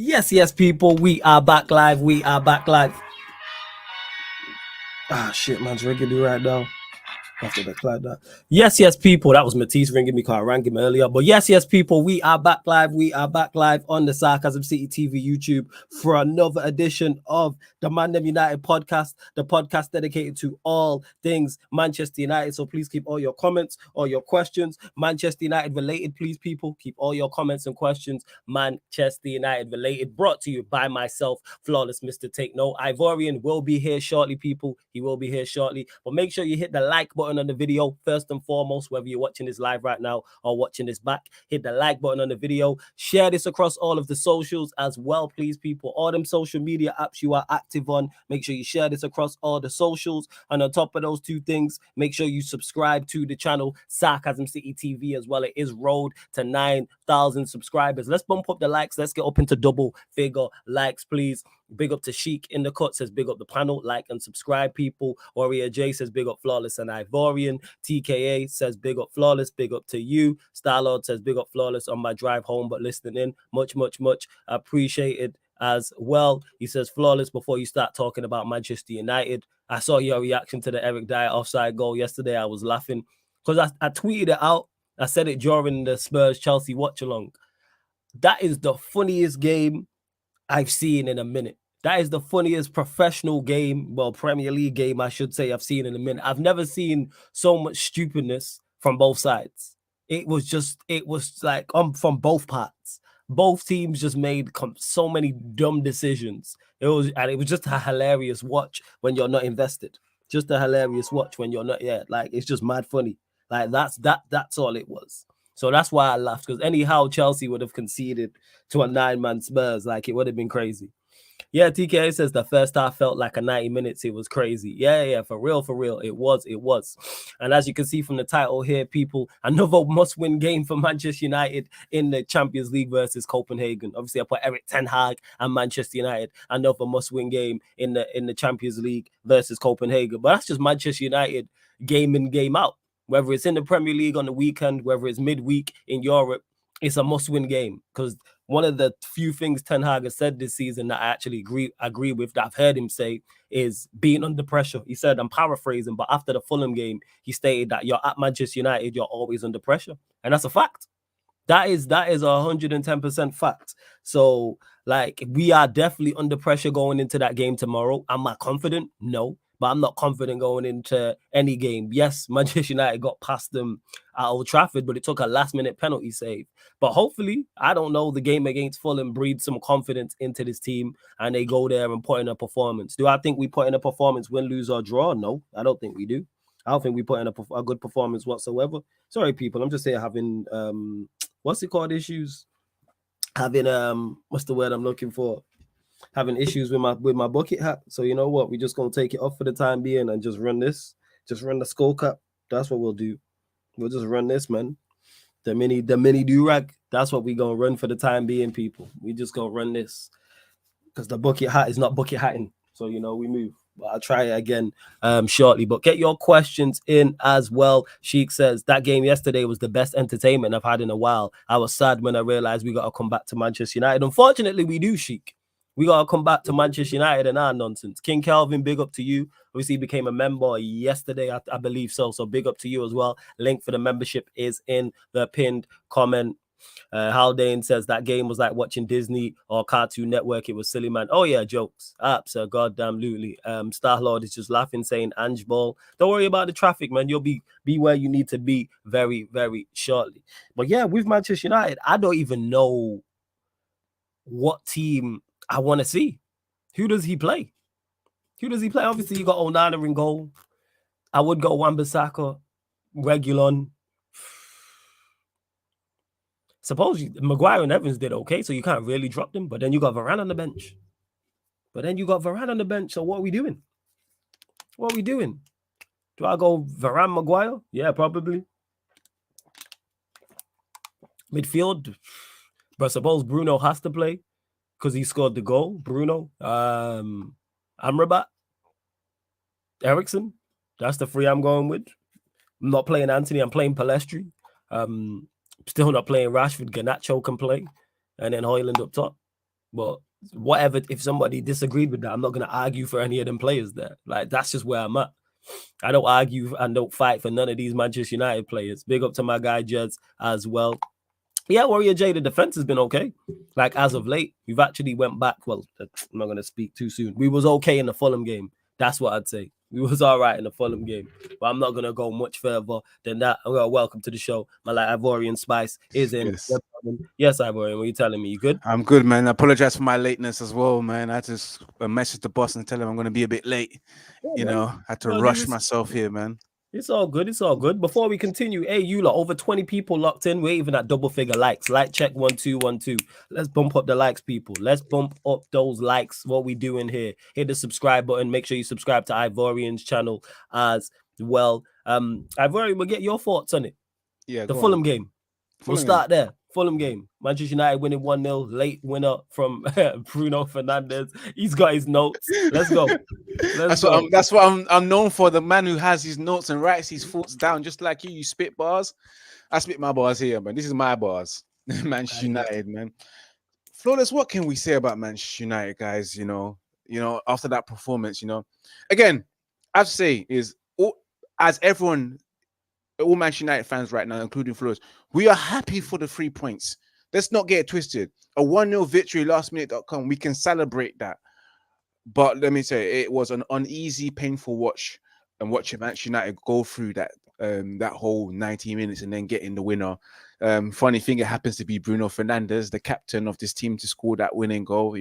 Yes, people, we are back live. We are back live. Ah, shit, man's ringing me right now. After the cloud that. Yes, people. That was Matisse ringing me because I rang him earlier. But yes, people. We are back live. We are back live on the Sarcasm City TV YouTube for another edition of the Man Them United podcast, the podcast dedicated to all things Manchester United. So please keep all your comments, all your questions, Manchester United related. Please, people, keep all your comments and questions Manchester United related. Brought to you by myself, Flawless Mr. Take Note. Ivorian will be here shortly, people. He will be here shortly. But make sure you hit the like button on the video first and foremost, whether you're watching this live right now or watching this back. Hit the like button on the video. Share this across all of the socials as well, please, people. All them social media apps you are active on, make sure you share this across all the socials. And on top of those two things, make sure you subscribe to the channel Sarcasm City TV as well. It is road to 9,000 subscribers. Let's bump up the likes. Let's get up into double figure likes, please. Big up to Sheik in the cut, says big up the panel, like and subscribe, people. Warrior J says big up Flawless and Ivorian. TKA says big up Flawless, big up to you. Starlord says big up Flawless on my drive home, but listening in. Much appreciated as well. He says, Flawless, before you start talking about Manchester United, I saw your reaction to the Erik Dyer offside goal yesterday. I was laughing because I tweeted it out. I said it during the Spurs-Chelsea watch-along. That is the funniest game I've seen in a minute. That is the funniest professional game, well, Premier League game, I should say, I've seen in a minute. I've never seen so much stupidness from both sides. It was like from both parts. Both teams just made so many dumb decisions. It was just a hilarious watch when you're not invested. Just a hilarious watch when you're not. Yeah, like it's just mad funny. Like that's all it was. So that's why I laughed, because anyhow Chelsea would have conceded to a 9-man Spurs, like it would have been crazy. Yeah, TKA says the first half felt like a 90 minutes. It was crazy. Yeah, for real. It was. And as you can see from the title here, people, another must-win game for Manchester United in the Champions League versus Copenhagen. Obviously, I put Erik Ten Hag and Manchester United. Another must-win game in the Champions League versus Copenhagen. But that's just Manchester United game in, game out. Whether it's in the Premier League on the weekend, whether it's midweek in Europe, it's a must-win game, because one of the few things Ten Hag has said this season that I actually agree with, that I've heard him say, is being under pressure. He said, I'm paraphrasing, but after the Fulham game, he stated that you're at Manchester United, you're always under pressure. And that's a fact. That is 110% fact. So, like, we are definitely under pressure going into that game tomorrow. Am I confident? No. But I'm not confident going into any game. Yes, Manchester United got past them at Old Trafford, but it took a last-minute penalty save. But hopefully, I don't know, the game against Fulham breeds some confidence into this team, and they go there and put in a performance. Do I think we put in a performance, win, lose, or draw? No, I don't think we do. I don't think we put in a good performance whatsoever. Sorry, people. I'm just here having, what's it called, issues? Having, what's the word I'm looking for? Having issues with my bucket hat. So you know what? We're just gonna take it off for the time being and just run this. Just run the skull cap. That's what we'll do. We'll just run this, man. The mini do-rag. That's what we're gonna run for the time being, people. We just gonna run this. Because the bucket hat is not bucket hatting. So you know, we move. But I'll try it again shortly. But get your questions in as well. Sheik says, that game yesterday was the best entertainment I've had in a while. I was sad when I realized we got to come back to Manchester United. Unfortunately, we do, Sheik. We got to come back to Manchester United and our nonsense. King Calvin, big up to you. Obviously, he became a member yesterday, I believe so. So big up to you as well. Link for the membership is in the pinned comment. Haldane says that game was like watching Disney or Cartoon Network. It was silly, man. Oh, yeah, jokes. Goddamn. Star-Lord is just laughing, saying, Ange Ball, don't worry about the traffic, man. You'll be where you need to be very, very shortly. But yeah, with Manchester United, I don't even know what team I want to see. Who does he play? Obviously, you got Onana in goal. I would go Wan-Bissaka, Reguilon. Suppose Maguire and Evans did okay, so you can't really drop them. But then you got Varane on the bench. So what are we doing? Do I go Varane, Maguire? Yeah, probably. Midfield. But suppose Bruno has to play because he scored the goal. Bruno. Amrabat. Eriksen. That's the three I'm going with. I'm not playing Anthony. I'm playing Palestri. Still not playing Rashford. Garnacho can play. And then Højlund up top. But whatever, if somebody disagreed with that, I'm not gonna argue for any of them players there. Like that's just where I'm at. I don't argue and don't fight for none of these Manchester United players. Big up to my guy Jez as well. Yeah, Warrior J, the defense has been okay. Like as of late, we've actually went back. Well, I'm not gonna speak too soon. We was okay in the Fulham game. That's what I'd say. We was all right in the Fulham game, but I'm not gonna go much further than that. I'm gonna welcome to the show. My like Ivorian Spice is in. Yes. Yes, Ivorian. What are you telling me? You good? I'm good, man. I apologize for my lateness as well, man. I just message the boss and tell him I'm going to be a bit late. Yeah, You man. know, I had to Gotta give rush this. myself here, man. It's all good. It's all good. Before we continue, hey, Eula, over 20 people locked in. We're even at double figure likes. Like check 1212. Let's bump up the likes, people. Let's bump up those likes. What we doing here? Hit the subscribe button. Make sure you subscribe to Ivorian's channel as well. Ivorian, we'll get your thoughts on it. Yeah, The go on. Fulham game. We'll Fulham. start there. Fulham game. Manchester United winning 1-0. Late winner from Bruno Fernandes. He's got his notes. Let's go. Let's go. That's what I'm known for. The man who has his notes and writes his thoughts down, just like you. You spit bars. I spit my bars here, man. This is my bars. Manchester United, man. Flawless. What can we say about Manchester United, guys? You know, after that performance, again, I have to say is as everyone, all Manchester United fans right now, including Flores, we are happy for the 3 points. Let's not get it twisted. A 1-0 victory, lastminute.com, we can celebrate that. But let me say, it was an uneasy, painful watch and watching Manchester United go through that whole 90 minutes and then getting the winner. Funny thing, it happens to be Bruno Fernandes, the captain of this team, to score that winning goal.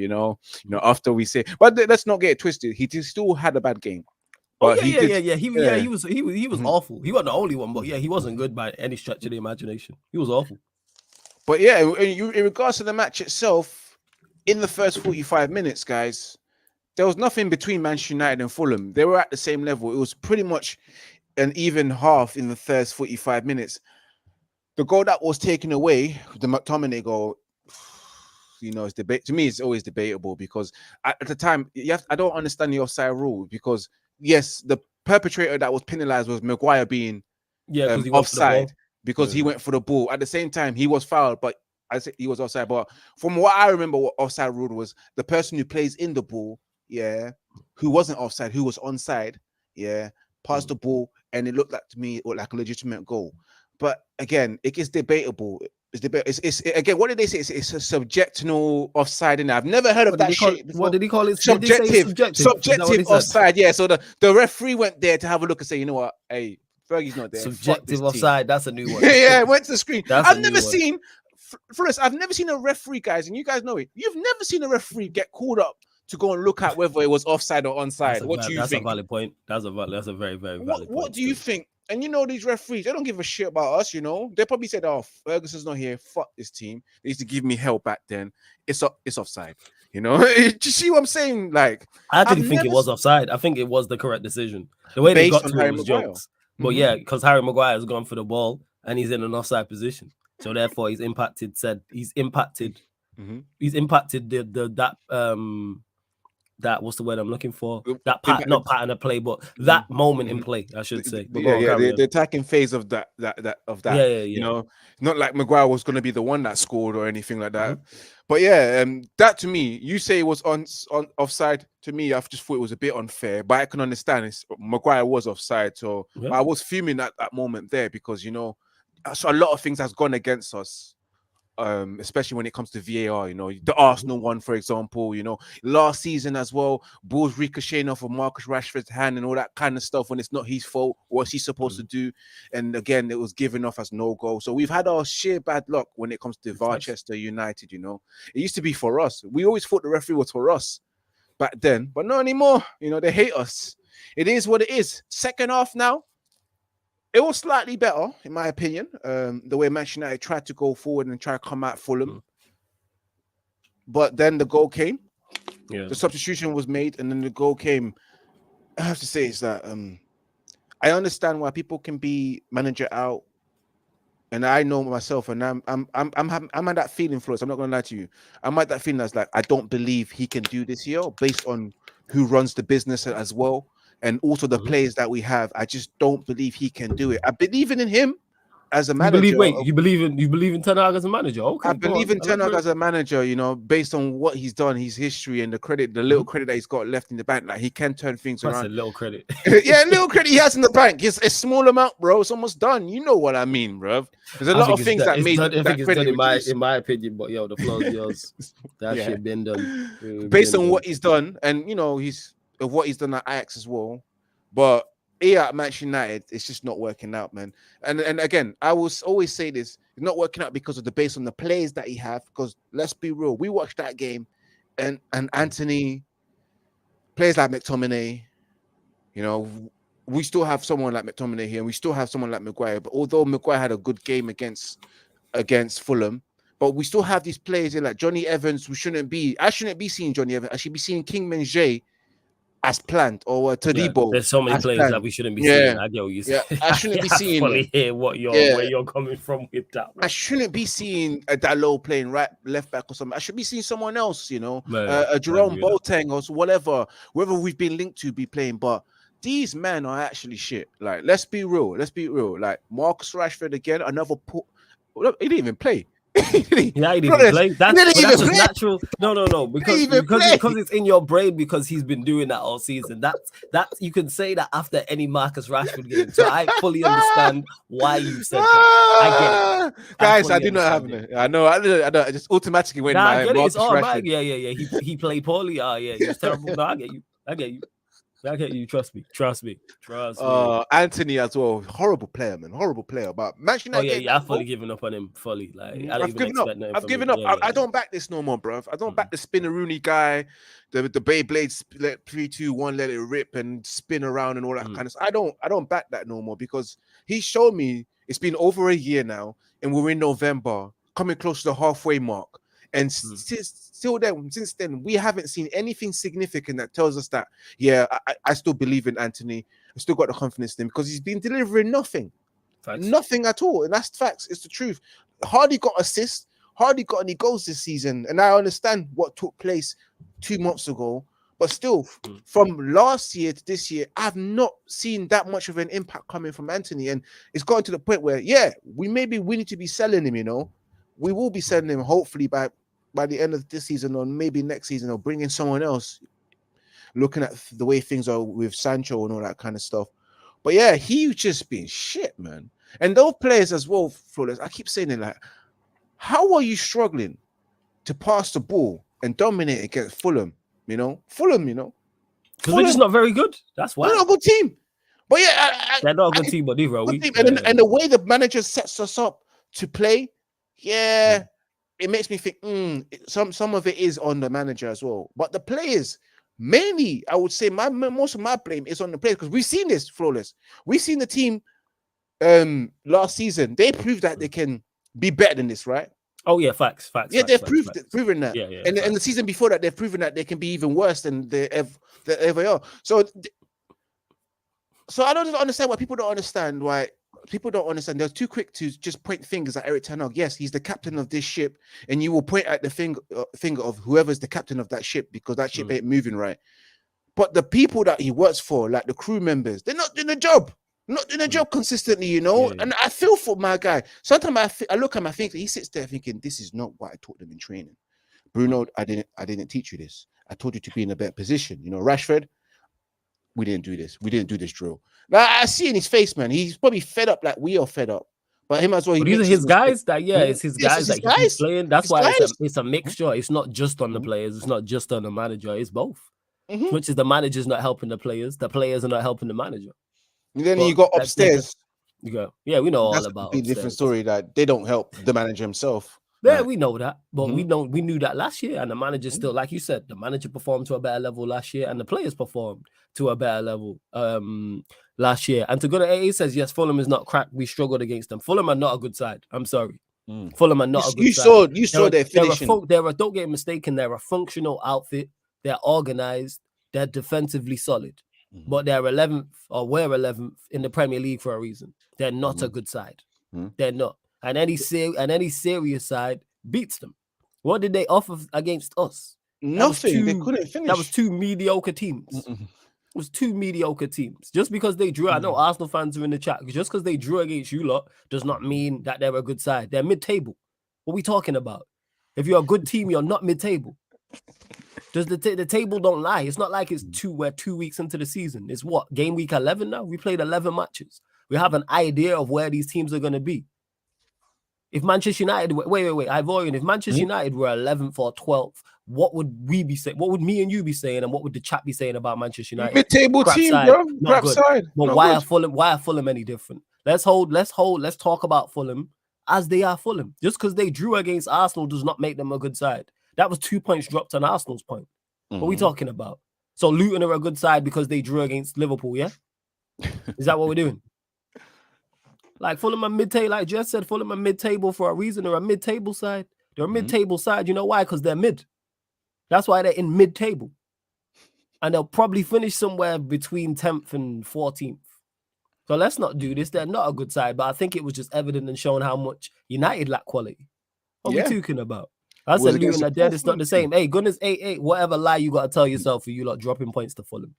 After we say, but let's not get it twisted. He still had a bad game. But He was awful. He wasn't the only one, but yeah, he wasn't good by any stretch of the imagination. He was awful. But yeah, in regards to the match itself, in the first 45 minutes, guys, there was nothing between Manchester United and Fulham. They were at the same level. It was pretty much an even half in the first 45 minutes. The goal that was taken away, the McTominay goal, it's debate. To me, it's always debatable because at the time, I don't understand the offside rule because yes, the perpetrator that was penalized was Maguire being offside because he went for the ball. At the same time, he was fouled, but I said he was offside. But from what I remember, what offside rule was, the person who plays in the ball, who wasn't offside, who was onside, passed the ball, and it looked like to me like a legitimate goal. But again, it is debatable. It's again, what did they say? It's a subjectional offside, and I've never heard of that shit before. What did he call it? Subjective offside. Yeah. So the referee went there to have a look and say, you know what, hey, Fergie's not there. Subjective offside. That's a new one. Yeah, went to the screen. I've never seen a referee, guys, and you guys know it. You've never seen a referee get called up to go and look at whether it was offside or onside. What do you think? That's a valid point. That's a very, very valid point. What do you think? And these referees, they don't give a shit about us, They probably said, oh, Ferguson's not here. Fuck this team. They used to give me hell back then. It's offside. Do you see what I'm saying? Like, I didn't think it was offside. I think it was the correct decision. The way they got to it was jokes. But yeah, because Harry Maguire has gone for the ball and he's in an offside position. So therefore he's impacted that what's the word I'm looking for? That not pattern of play, but that moment in play, I should say. The attacking phase of that. Yeah. Not like Maguire was going to be the one that scored or anything like that. But yeah, that to me, you say it was on offside. To me, I just thought it was a bit unfair, but I can understand Maguire was offside. So I was fuming at that moment there because so a lot of things has gone against us. Especially when it comes to VAR, the Arsenal one, for example, last season as well, balls ricocheting off of Marcus Rashford's hand and all that kind of stuff when it's not his fault. What's he supposed to do? And again, it was given off as no goal. So we've had our sheer bad luck when it comes to Manchester United. It used to be for us. We always thought the referee was for us back then, but not anymore. They hate us. It is what it is. Second half now. It was slightly better, in my opinion, the way Manchester United tried to go forward and try to come at Fulham. But then the goal came. The substitution was made, and then the goal came. I have to say is that I understand why people can be manager out, and I know myself, and I'm at that feeling, Flores. I'm not going to lie to you. I'm at that feeling that's like I don't believe he can do this here, based on who runs the business as well. And also the players that we have, I just don't believe he can do it. I believe in him, as a manager. You believe in Ten Hag as a manager? Okay, I believe in Ten Hag as a manager, you know, based on what he's done, his history, and the little credit that he's got left in the bank. Like, he can turn things around. That's a little credit. Yeah, little credit he has in the bank. It's a small amount, bro. It's almost done. You know what I mean, bro. There's a lot of things that made that credit reduce. In my opinion, but yo, the flow's yours. That shit been done. Based on what he's done, and you know, what he's done at Ajax as well. But here at Manchester United, it's just not working out, man. And again, I will always say this: it's not working out because of based on the players that he have. Because let's be real, we watched that game, and Anthony, players like McTominay, you know, we still have someone like McTominay here, and we still have someone like Maguire. But although Maguire had a good game against Fulham, but we still have these players in like Johnny Evans. I shouldn't be seeing Johnny Evans. I should be seeing King-min-jae as planned, or Todibo. There's so many players that we shouldn't be seeing. I get what you say. I shouldn't be seeing. Fully hear where you're coming from with that. Bro. I shouldn't be seeing a Dalot playing left back or something. I should be seeing someone else, you know, a Jerome Boateng or whatever, whoever we've been linked to be playing. But these men are actually shit. Like, let's be real. Like Marcus Rashford again, another. He didn't even play. He didn't even play. That's just natural. No. Because it's in your brain, because he's been doing that all season. That you can say that after any Marcus Rashford game. So I fully understand why you said that. I get it. Guys, I do not have it. I know. I just automatically went my Marcus Rashford. Yeah. He played poorly. He was terrible. No, I get you. Trust me. Anthony as well, horrible player, man. Horrible player. But Manchester United. I've fully given up on him. Fully, like I've given up. I don't back this no more, bro. I don't back the Spinneroonie guy, the Beyblade, let 3-2-1, let it rip and spin around and all that kind of stuff. I don't back that no more, because he showed me it's been over a year now, and we're in November, coming close to the halfway mark. And since then, we haven't seen anything significant that tells us that, I still believe in Anthony. I still got the confidence in him, because he's been delivering nothing. Facts. Nothing at all. And that's facts. It's the truth. Hardly got assists, hardly got any goals this season. And I understand what took place 2 months ago. But still, from last year to this year, I've not seen that much of an impact coming from Anthony. And it's gotten to the point where, we need to be selling him, you know. We will be selling him hopefully by the end of this season, or maybe next season, or bringing someone else, looking at the way things are with Sancho and all that kind of stuff. But he's just been shit, man. And those players as well, Flawless, I keep saying it, like, how are you struggling to pass the ball and dominate against Fulham? You know? Because we're just not very good. That's why. We're not a good team. But they're not a good team, but neither are we. And the way the manager sets us up to play, it makes me think some of it is on the manager as well. But the players, mainly, I would say most of my blame is on the players, because we've seen this, Flawless. We've seen the team last season. They proved that they can be better than this, right? Oh yeah, facts. They've proven that. And the season before that, they've proven that they can be even worse than they ever are. So I don't understand why people don't understand why. People don't understand. They're too quick to just point fingers at Erik ten Hag. Yes, he's the captain of this ship, and you will point at the finger of whoever's the captain of that ship, because that ship ain't moving right. But the people that he works for, like the crew members, they're not doing the job. Not doing the job consistently, you know. And I feel for my guy. Sometimes I look at my thing. He sits there thinking, "This is not what I taught them in training." Bruno, I didn't teach you this. I told you to be in a better position. You know, Rashford, we didn't do this. We didn't do this drill. Now, I see in his face, man. He's probably fed up like we are fed up. But him as well. These are his guys. It's his guys that he keeps playing. That's why it's a mixture. It's not just on the players. It's not just on the manager. It's both. Which is the manager's not helping the players. The players are not helping the manager. And then you got upstairs. We know all about. That's a different story, that they don't help the manager himself. Yeah, we know that, but we knew that last year, and the manager still, like you said, the manager performed to a better level last year, and the players performed to a better level last year. And to go to AA says, yes, Fulham is not cracked. We struggled against them. Fulham are not a good side. I'm sorry. Fulham are not a good side. You saw their finishing. Don't get mistaken. They're a functional outfit. They're organized. They're defensively solid. But they're 11th, or we're 11th in the Premier League for a reason. They're not a good side. They're not. And any serious side beats them. What did they offer against us? Nothing. They couldn't finish. That was two mediocre teams. It was 2 mediocre teams. Just because they drew, I know Arsenal fans are in the chat. Just because they drew against you lot does not mean that they're a good side. They're mid-table. What are we talking about? If you're a good team, you're not mid-table. Does the table don't lie? It's not like we're 2 weeks into the season. It's what, game week 11 now? We played 11 matches. We have an idea of where these teams are going to be. If Manchester United, wait, Ivorian, if Manchester United were 11th or 12th, what would we be saying? What would me and you be saying? And what would the chat be saying about Manchester United? Mid-table team, side, bro. Not good. Side. But why are Fulham any different? Let's talk about Fulham as they are Fulham. Just because they drew against Arsenal does not make them a good side. That was 2 points dropped on Arsenal's point. What are we talking about? So Luton are a good side because they drew against Liverpool, yeah? Is that what we're doing? Like Fulham are mid-table, like Jess said, Fulham are mid-table for a reason. They're a mid-table side. They're a mid-table side. You know why? Because they're mid. That's why they're in mid-table. And they'll probably finish somewhere between 10th and 14th. So let's not do this. They're not a good side, but I think it was just evident and showing how much United lack quality. What are we talking about? I said Luton are dead. It's not the same. Hey, goodness, whatever lie you got to tell yourself for you lot dropping points to Fulham.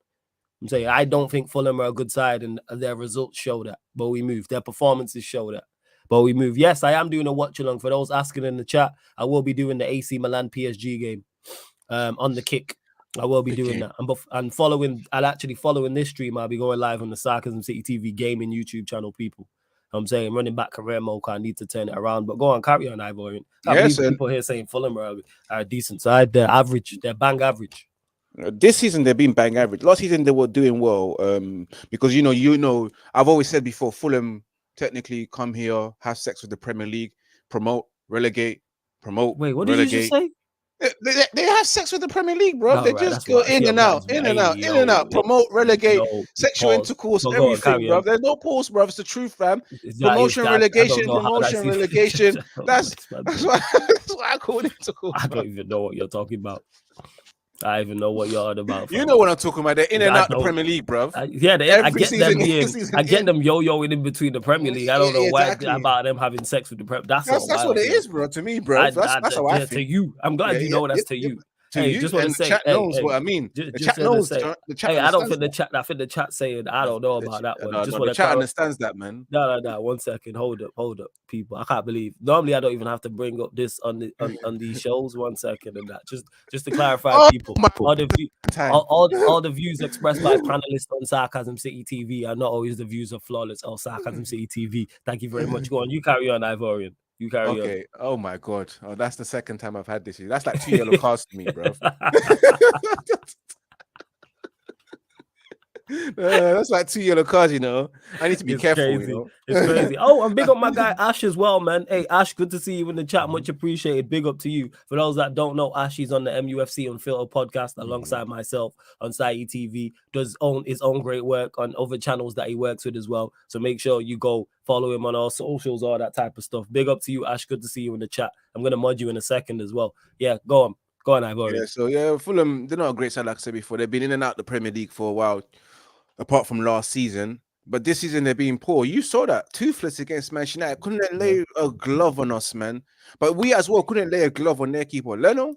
I'm saying I don't think Fulham are a good side, and their results show that. But we move. Their performances show that. But we move. Yes, I am doing a watch along. For those asking in the chat, I will be doing the AC Milan PSG game on the kick. I will be doing that. And following this stream, I'll be going live on the Sarcasm City TV gaming YouTube channel, people. I'm saying running back career mode, I need to turn it around. But go on, carry on, Ivorian. I believe people here saying Fulham are a decent side. They're average. They're bang average. This season they've been bang average. Last season they were doing well because you know I've always said before, Fulham technically come here, have sex with the Premier League, promote, relegate, promote. Wait, what relegate. Did you just say? They have sex with the Premier League, bro. They just go in and out, promote, relegate, sexual intercourse, everything, bro. There's no pause, bro. It's the truth, fam. Promotion, relegation. That's why I call it intercourse. I don't even know what you're talking about. I even know what you're on about. You know what I'm talking about. They're in and out the Premier League, bro. I get them yo-yoing in between the Premier League. I don't know why about them having sex with the Premier. That's what it is, bro. To me, bro. That's how I feel. To you, I'm glad you know that's to you. Just want to say, the chat knows what I mean. The chat knows. The chat I don't think the chat. I think the chat saying I don't know about that one. The chat understands that, man. No. 1 second. Hold up, people. I can't believe. Normally, I don't even have to bring up this on these shows. 1 second and that. Just to clarify, people. All the views expressed by panelists on Sarcasm City TV are not always the views of Flawless or Sarcasm City TV. Thank you very much. Go on. You carry on, Ivorian. You carry on. Okay. Oh my God. Oh, that's the second time I've had this. That's like 2 yellow cards to me, bro. That's like 2 yellow cards, you know. I need to be careful. Crazy. You know? It's crazy. Oh, and big up my guy Ash as well, man. Hey, Ash, good to see you in the chat. Much appreciated. Big up to you. For those that don't know, Ash, he's on the MUFC Unfiltered podcast alongside myself on City TV. Does his own great work on other channels that he works with as well. So make sure you go follow him on all socials, all that type of stuff. Big up to you, Ash. Good to see you in the chat. I'm gonna mod you in a second as well. Yeah, go on, Ivorian. Fulham, they're not a great side, like I said before. They've been in and out the Premier League for a while, apart from last season. But this season they're being poor. You saw that toothless against Manchester United. Couldn't lay a glove on us, man. But we as well couldn't lay a glove on their keeper, Leno.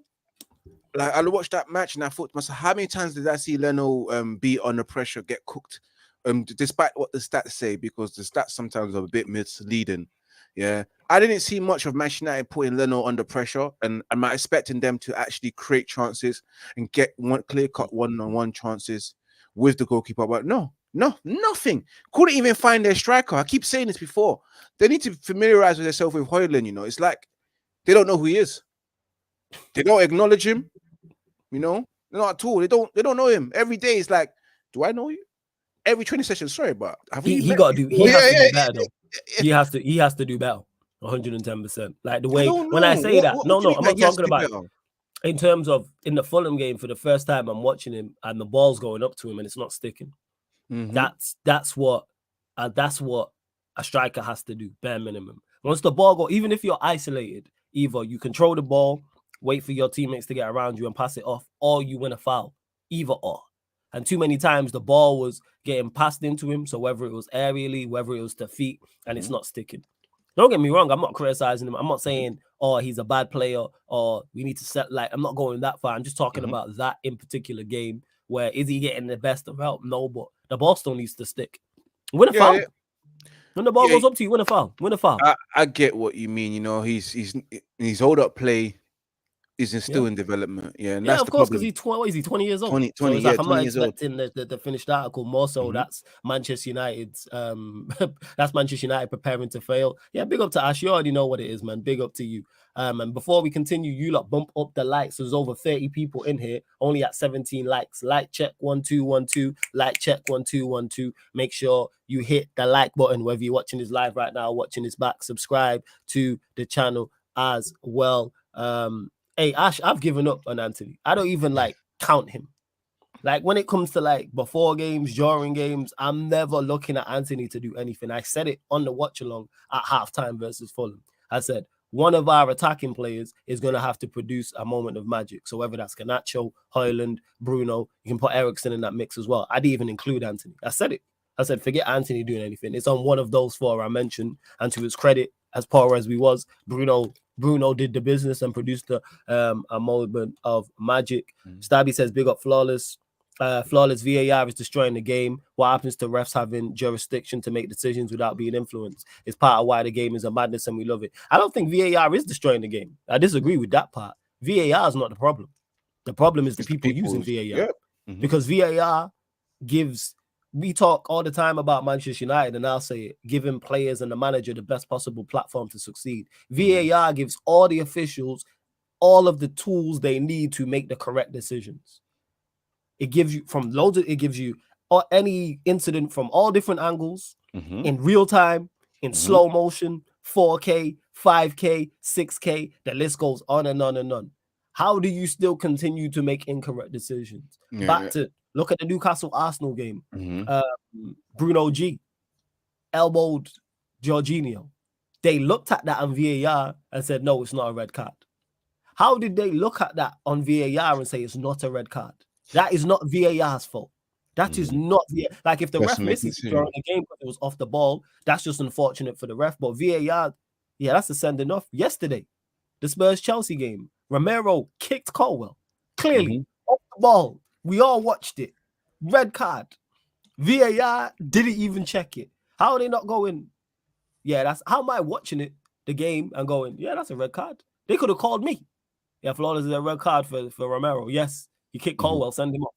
Like I watched that match and I thought to myself, how many times did I see Leno be under pressure, get cooked? Despite what the stats say, because the stats sometimes are a bit misleading. Yeah, I didn't see much of Manchester United putting Leno under pressure, and I'm expecting them to actually create chances and get clear-cut one-on-one chances with the goalkeeper. But no, nothing. Couldn't even find their striker. I keep saying this before. They need to familiarize themselves with Højlund. You know, it's like they don't know who he is. They don't acknowledge him. You know, not at all. They don't know him. Every day it's like, do I know you? Every 20 sessions, sorry, but he got to do. He has to do better though. He has to do better. 110%. Like the way when I say that, I'm not talking about in terms of in the Fulham game for the first time. I'm watching him and the ball's going up to him and it's not sticking. Mm-hmm. That's what a striker has to do, bare minimum. Once the ball go, even if you're isolated, either you control the ball, wait for your teammates to get around you and pass it off, or you win a foul. Either or. And too many times the ball was getting passed into him. So whether it was aerially, whether it was to feet, and it's not sticking. Don't get me wrong. I'm not criticizing him. I'm not saying, or he's a bad player, or we need to set, like, I'm not going that far. I'm just talking about that in particular game where is he getting the best of help? No, but the ball still needs to stick. Win a foul. When the ball goes up to you, win a foul. Win a foul. I get what you mean. You know, his hold up play is still in development. Yeah, and that's of the course, problem. because he's 20 years old. 20, so it's like I'm 20 not years old. expecting the finished article. More so, that's Manchester United's. That's Manchester United preparing to fail. Yeah, big up to Ash. You already know what it is, man. Big up to you. And before we continue, you lot bump up the likes. There's over 30 people in here, only at 17 likes. Like check 1212. Like check 1212. Make sure you hit the like button, whether you're watching this live right now, watching this back. Subscribe to the channel as well. Hey, Ash, I've given up on Anthony. I don't even like count him. Like when it comes to like before games, during games, I'm never looking at Anthony to do anything. I said it on the watch along at halftime versus Fulham. I said one of our attacking players is going to have to produce a moment of magic. So whether that's Garnacho, Højlund, Bruno, you can put Eriksen in that mix as well. I didn't even include Anthony. I said it. I said, forget Anthony doing anything. It's on one of those four I mentioned. And to his credit, as poor as we was, Bruno did the business and produced a moment of magic. Stabby says, big up Flawless. Flawless VAR is destroying the game. What happens to refs having jurisdiction to make decisions without being influenced is part of why the game is a madness and we love it. I don't think VAR is destroying the game. I disagree with that part. VAR is not the problem. The problem is the people using VAR. Because VAR gives... We talk all the time about Manchester United, and I'll say it, giving players and the manager the best possible platform to succeed. VAR gives all the officials all of the tools they need to make the correct decisions. It gives you it gives you any incident from all different angles in real time, in slow motion, 4K, 5K, 6K. The list goes on and on and on. How do you still continue to make incorrect decisions? Look at the Newcastle Arsenal game. Bruno G elbowed Jorginho. They looked at that on VAR and said, no, it's not a red card. How did they look at that on VAR and say it's not a red card? That is not VAR's fault. That is not like if the ref misses during the game because it was off the ball, that's just unfortunate for the ref. But VAR, that's a sending off. Yesterday, the Spurs-Chelsea game, Romero kicked Colwell. Clearly, off the ball. We all watched it. Red card. VAR didn't even check it. How are they not going? Yeah, that's how am I watching it, the game, and going, yeah, that's a red card. They could have called me. Yeah, Flawless is a red card for Romero. Yes, he kicked Colwell, send him off.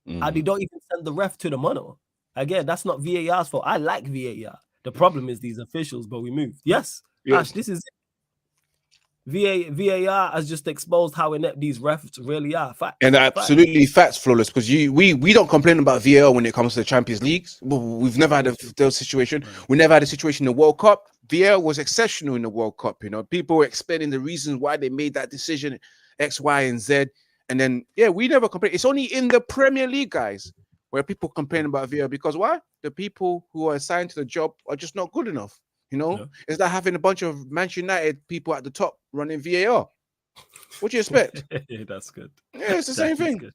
And they don't even send the ref to the monitor. Again, that's not VAR's fault. I like VAR. The problem is these officials, but we moved. Yes. Ash, this is it. VAR has just exposed how inept these refs really are. Facts. And absolutely facts, Flawless, because we don't complain about VAR when it comes to the Champions Leagues. We've never had those situation. We never had a situation in the World Cup. VAR was exceptional in the World Cup. You know, people were explaining the reasons why they made that decision, X, Y, and Z. And then, we never complain. It's only in the Premier League, guys, where people complain about VAR because why? The people who are assigned to the job are just not good enough. You know, it's like having a bunch of Manchester United people at the top running VAR. What do you expect? That's good. Yeah, it's the same thing.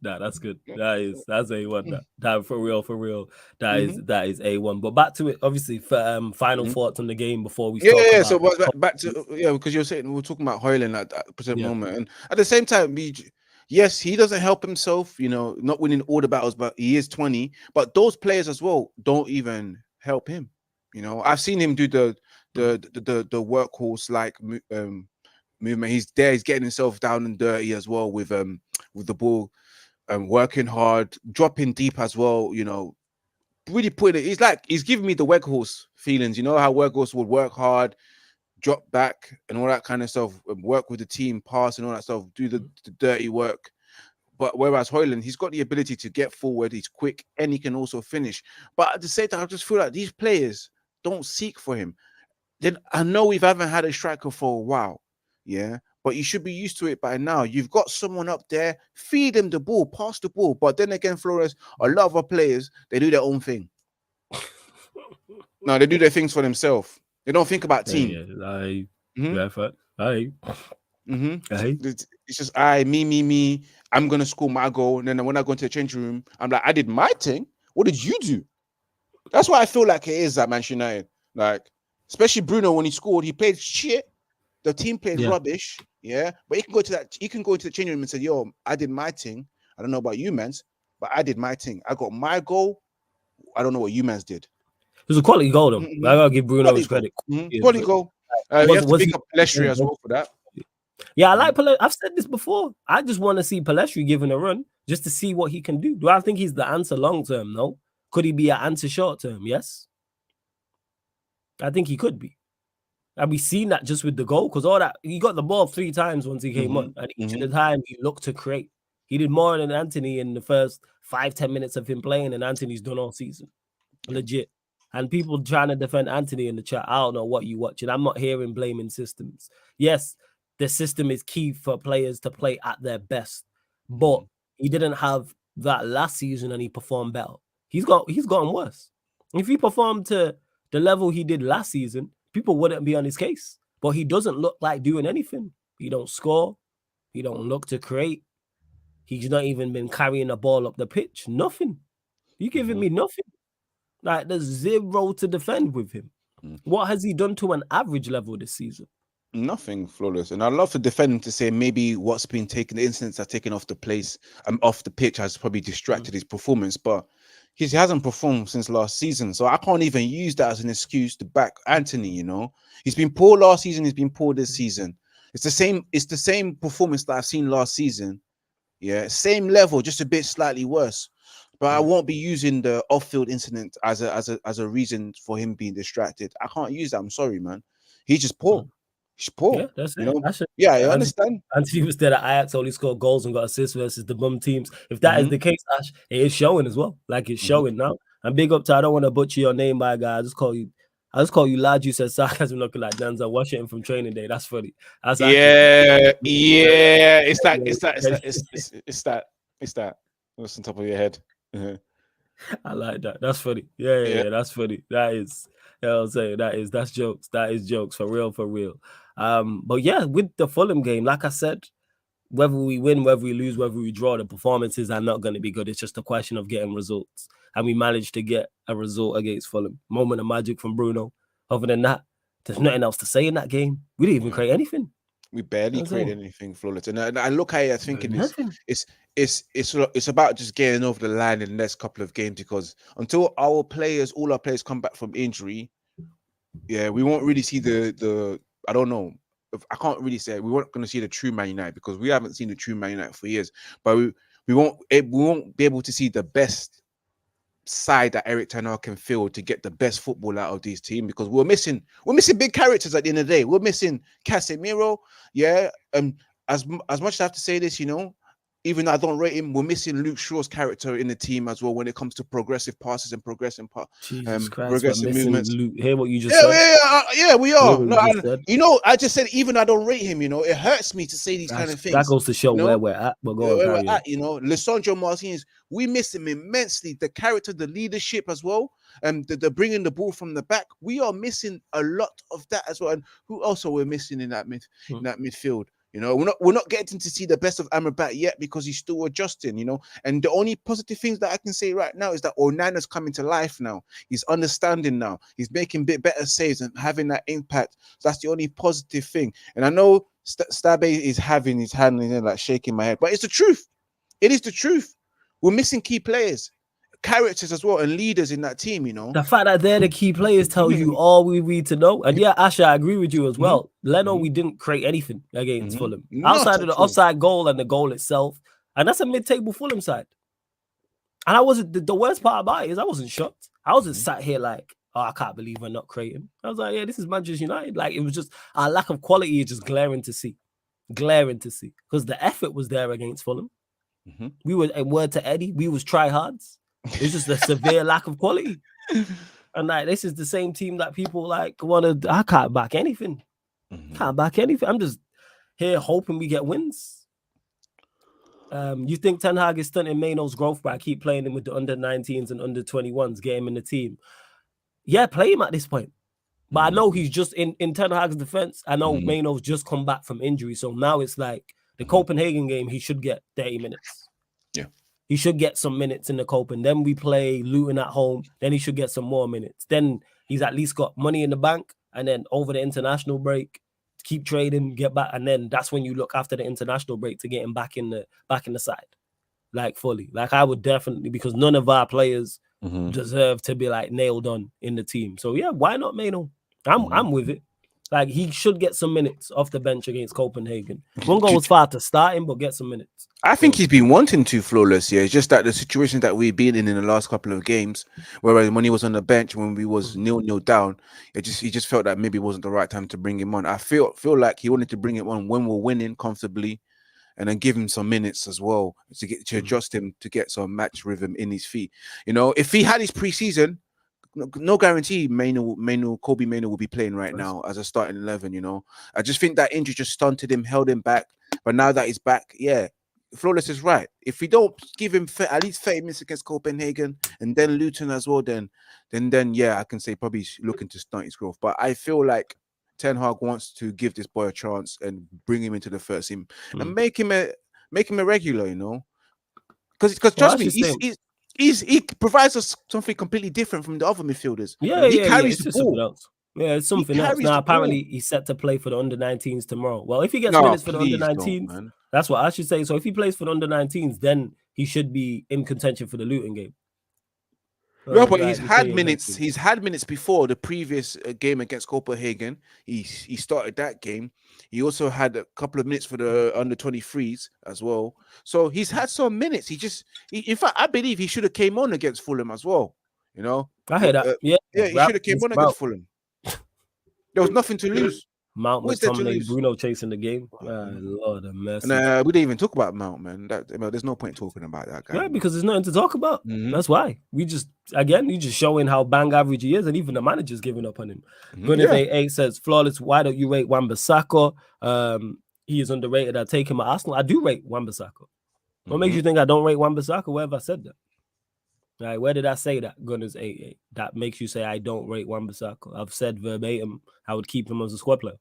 Nah, that's good. That's A1. That for real. That is A1. But back to it, obviously, for final thoughts on the game before we start. So back to because you're saying we're talking about Højlund at that present moment, and at the same time, yes, he doesn't help himself. You know, not winning all the battles, but he is 20. But those players as well don't even help him. You know, I've seen him do the workhorse like movement. He's there. He's getting himself down and dirty as well with the ball, working hard, dropping deep as well. You know, really putting it. He's giving me the workhorse feelings. You know how workhorse would work hard, drop back, and all that kind of stuff. Work with the team, pass and all that stuff. Do the dirty work. But whereas Højlund, he's got the ability to get forward. He's quick and he can also finish. But at the same time, I just feel like these players don't seek for him. Then I know we haven't had a striker for a while, but you should be used to it by now. You've got someone up there, feed him the ball, pass the ball. But then again, Flores, a lot of our players, they do their own thing. No, they do their things for themselves. They don't think about team. It's just me. I'm gonna score my goal, and then when I go into the changing room, I'm like, I did my thing. What did you do? That's why I feel like it is at Manchester United. Like, Especially Bruno when he scored, he played shit. The team played rubbish. Yeah, but he can go to that. He can go into the changing room and say, "Yo, I did my thing. I don't know about you, mans, but I did my thing. I got my goal. I don't know what you mans did." It was a quality goal, though. I gotta give Bruno his credit. Quality goal. You have to pick up Palestri as well for that. Yeah, I like Palestri. I've said this before. I just want to see Palestri given a run just to see what he can do. Do I think he's the answer long term? No. Could he be an answer short term? Yes. I think he could be. And we've seen that just with the goal, because all that he got the ball 3 times once he came on, and each of the time he looked to create. He did more than Anthony in the first 5-10 minutes of him playing, and Anthony's done all season. Legit. And people trying to defend Anthony in the chat, I don't know what you watching. I'm not hearing blaming systems. Yes, the system is key for players to play at their best, but he didn't have that last season and he performed better. He's gotten worse. If he performed to the level he did last season, people wouldn't be on his case. But he doesn't look like doing anything. He don't score. He don't look to create. He's not even been carrying the ball up the pitch. Nothing. You giving me nothing. Like, there's zero to defend with him. What has he done to an average level this season? Nothing. Flawless. And I'd love to defend him to say maybe what's been taken, the incidents are taken off the off the pitch has probably distracted his performance, but he hasn't performed since last season. So I can't even use that as an excuse to back Anthony, you know. He's been poor last season, he's been poor this season. It's the same performance that I've seen last season. Yeah, same level, just a bit slightly worse. But I won't be using the off-field incident as a reason for him being distracted. I can't use that. I'm sorry, man. He's just poor. He's poor. Yeah, that's it. Know? Yeah, I understand. Anthony was there at Ajax, only scored goals and got assists versus the bum teams. If that is the case, Ash, it is showing as well. Like, it's showing now. And big up to, I don't want to butcher your name, my guy. I just call you lad. You said Sarcasm looking like Denzel Washington from Training Day. That's funny. That's It's that. What's on top of your head? I like that. That's funny. Yeah, that's funny. That is, you know what I'm saying? That's jokes. That is jokes for real. But yeah, with the Fulham game, like I said, whether we win, whether we lose, whether we draw, the performances are not going to be good. It's just a question of getting results. And we managed to get a result against Fulham. Moment of magic from Bruno. Other than that, there's nothing else to say in that game. We didn't even create anything. We barely created anything, Flawless. And I look at it thinking it's about just getting over the line in the next couple of games, because until all our players come back from injury, we won't really see the I don't know. I can't really say we weren't going to see the true Man United, because we haven't seen the true Man United for years. But we won't be able to see the best side that Erik Ten Hag can field to get the best football out of these teams, because we're missing big characters at the end of the day. We're missing Casemiro. As much as I have to say this, you know, even though I don't rate him, we're missing Luke Shaw's character in the team as well when it comes to progressive passes and progressive movements. Luke. Hear what you just said? Yeah, we are. No, you know, I just said even I don't rate him. You know, it hurts me to say these kind of things. That goes to show where we're at. Where we're at. You know, Lisandro Martinez, we miss him immensely. The character, the leadership as well, and the bringing the ball from the back. We are missing a lot of that as well. And who else are we missing in that midfield? You know, we're not getting to see the best of Amrabat yet, because he's still adjusting, you know. And the only positive things that I can say right now is that Onana's coming to life now. He's understanding now. He's making a bit better saves and having that impact. So that's the only positive thing. And I know Stabe is having his hand in there, like shaking my head, but it's the truth. It is the truth. We're missing key players, characters as well, and leaders in that team, you know. The fact that they're the key players tells you all we need to know. And yeah, Asha, I agree with you as well. Leno, we didn't create anything against Fulham. Outside of the offside goal and the goal itself. And that's a mid-table Fulham side. And I wasn't, the worst part about it is I wasn't shocked. I wasn't sat here like, oh, I can't believe we're not creating. I was like, yeah, this is Manchester United. Like, it was just, our lack of quality is just glaring to see. Because the effort was there against Fulham. We were, in word to Eddie, we was try-hards. It's just a severe lack of quality. And like, this is the same team that people like want to, I can't back anything. Can't back anything. I'm just here hoping we get wins. You think Ten Hag is stunting Maino's growth by keep playing him with the under-19s and under-21s, get him in the team? Yeah, play him at this point. But I know he's just, in Ten Hag's defense, I know Maino's just come back from injury. So now it's like the Copenhagen game, he should get 30 minutes. Yeah. He should get some minutes in the Copen. Then we play Luton at home. Then he should get some more minutes. Then he's at least got money in the bank. and then over the international break, keep trading, get back, and then that's when you look after the international break to get him back in the side, like fully. Like I would definitely, because none of our players deserve to be like nailed on in the team. So yeah, why not Maino? I'm with it. Like he should get some minutes off the bench against Copenhagen. Won't go as far to start him, but get some minutes. I think he's been wanting to, Flawless. Yeah, it's just that the situation that we've been in the last couple of games, whereas when he was on the bench, when we was 0-0 down, he just felt that maybe it wasn't the right time to bring him on. I feel like he wanted to bring him on when we're winning comfortably, and then give him some minutes as well to adjust him to get some match rhythm in his feet. You know, if he had his preseason, no guarantee Kobe Mainoo will be playing right now as a starting 11. You know, I just think that injury just stunted him, held him back. But now that he's back, yeah, Flawless is right. If we don't give him at least 30 minutes against Copenhagen and then Luton as well, then yeah, I can say probably looking to stunt his growth. But I feel like Ten Hag wants to give this boy a chance and bring him into the first team and make him a regular, you know, because trust me, he provides us something completely different from the other midfielders. Yeah, he carries the ball. Else. Yeah, it's something else. Now, apparently, he's set to play for the under-19s tomorrow. Well, if he gets minutes for the under-19s, that's what I should say. So if he plays for the under-19s, then he should be in contention for the Luton game. No, but he's had minutes. He's had minutes before the previous game against Copenhagen. He started that game. He also had a couple of minutes for the under-23s as well. So he's had some minutes. In fact, I believe he should have came on against Fulham as well. You know, I heard that. Yeah, he should have came on against Fulham. There was nothing to lose. Mount, McTominay, Bruno chasing the game. Lord have mercy. And we didn't even talk about Mount, man. There's no point talking about that guy. Yeah, because there's nothing to talk about. That's why. You just showing how bang average he is, and even the manager's giving up on him. Gunners 88 says, Flawless, why don't you rate Wan-Bissaka? He is underrated. I take him at Arsenal. I do rate Wan-Bissaka. What makes you think I don't rate Wan-Bissaka? Where have I said that? Right, where did I say that? Gunners 88. That makes you say I don't rate Wan-Bissaka. I've said verbatim I would keep him as a squad player.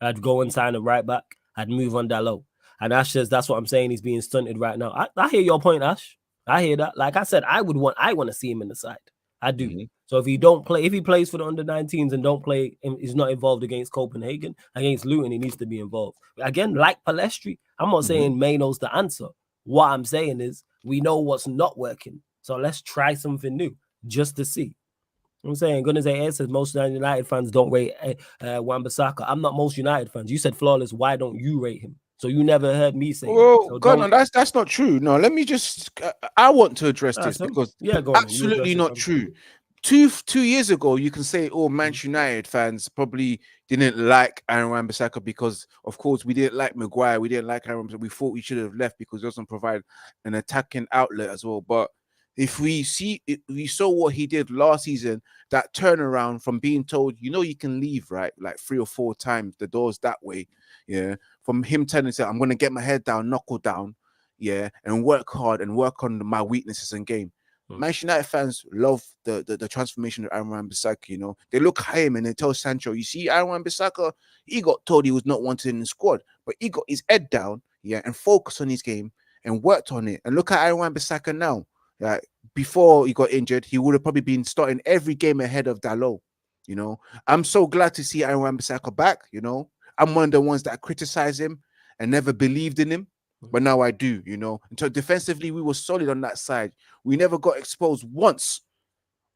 I'd go and sign a right back. I'd move on Dalot. And Ash says that's what I'm saying. He's being stunted right now. I hear your point, Ash. I hear that. Like I said, I want to see him in the side. I do. So if he plays for the under-19s and don't play, is not involved against Copenhagen, against Luton, he needs to be involved. Again, like Palestri, I'm not saying Maino's the answer. What I'm saying is we know what's not working. So let's try something new just to see. I'm saying, Gunners AA says most United fans don't rate Wan-Bissaka. I'm not most United fans. You said Flawless. Why don't you rate him? So you never heard me say. Well, that's not true. No, let me just. I want to address this because absolutely not true. 2 years ago, you can say, oh, Manchester United fans probably didn't like Aaron Wan-Bissaka because, of course, we didn't like Maguire. We didn't like Aaron. We thought we should have left because he doesn't provide an attacking outlet as well. But if we saw what he did last season, that turnaround from being told, you can leave, right? Like 3 or 4 times, the door's that way. Yeah. From him telling himself, I'm going to get my head down, knuckle down. Yeah. And work hard and work on my weaknesses in game. Manchester United fans love the transformation of Aaron Wan-Bissaka, They look at him and they tell Sancho, you see, Aaron Wan-Bissaka, he got told he was not wanted in the squad, but he got his head down, and focused on his game and worked on it. And look at Aaron Wan-Bissaka now. Like before he got injured, he would have probably been starting every game ahead of Dalot. I'm so glad to see Aaron Wan-Bissaka back. I'm one of the ones that criticize him and never believed in him, but now I do. And so defensively, we were solid on that side. We never got exposed once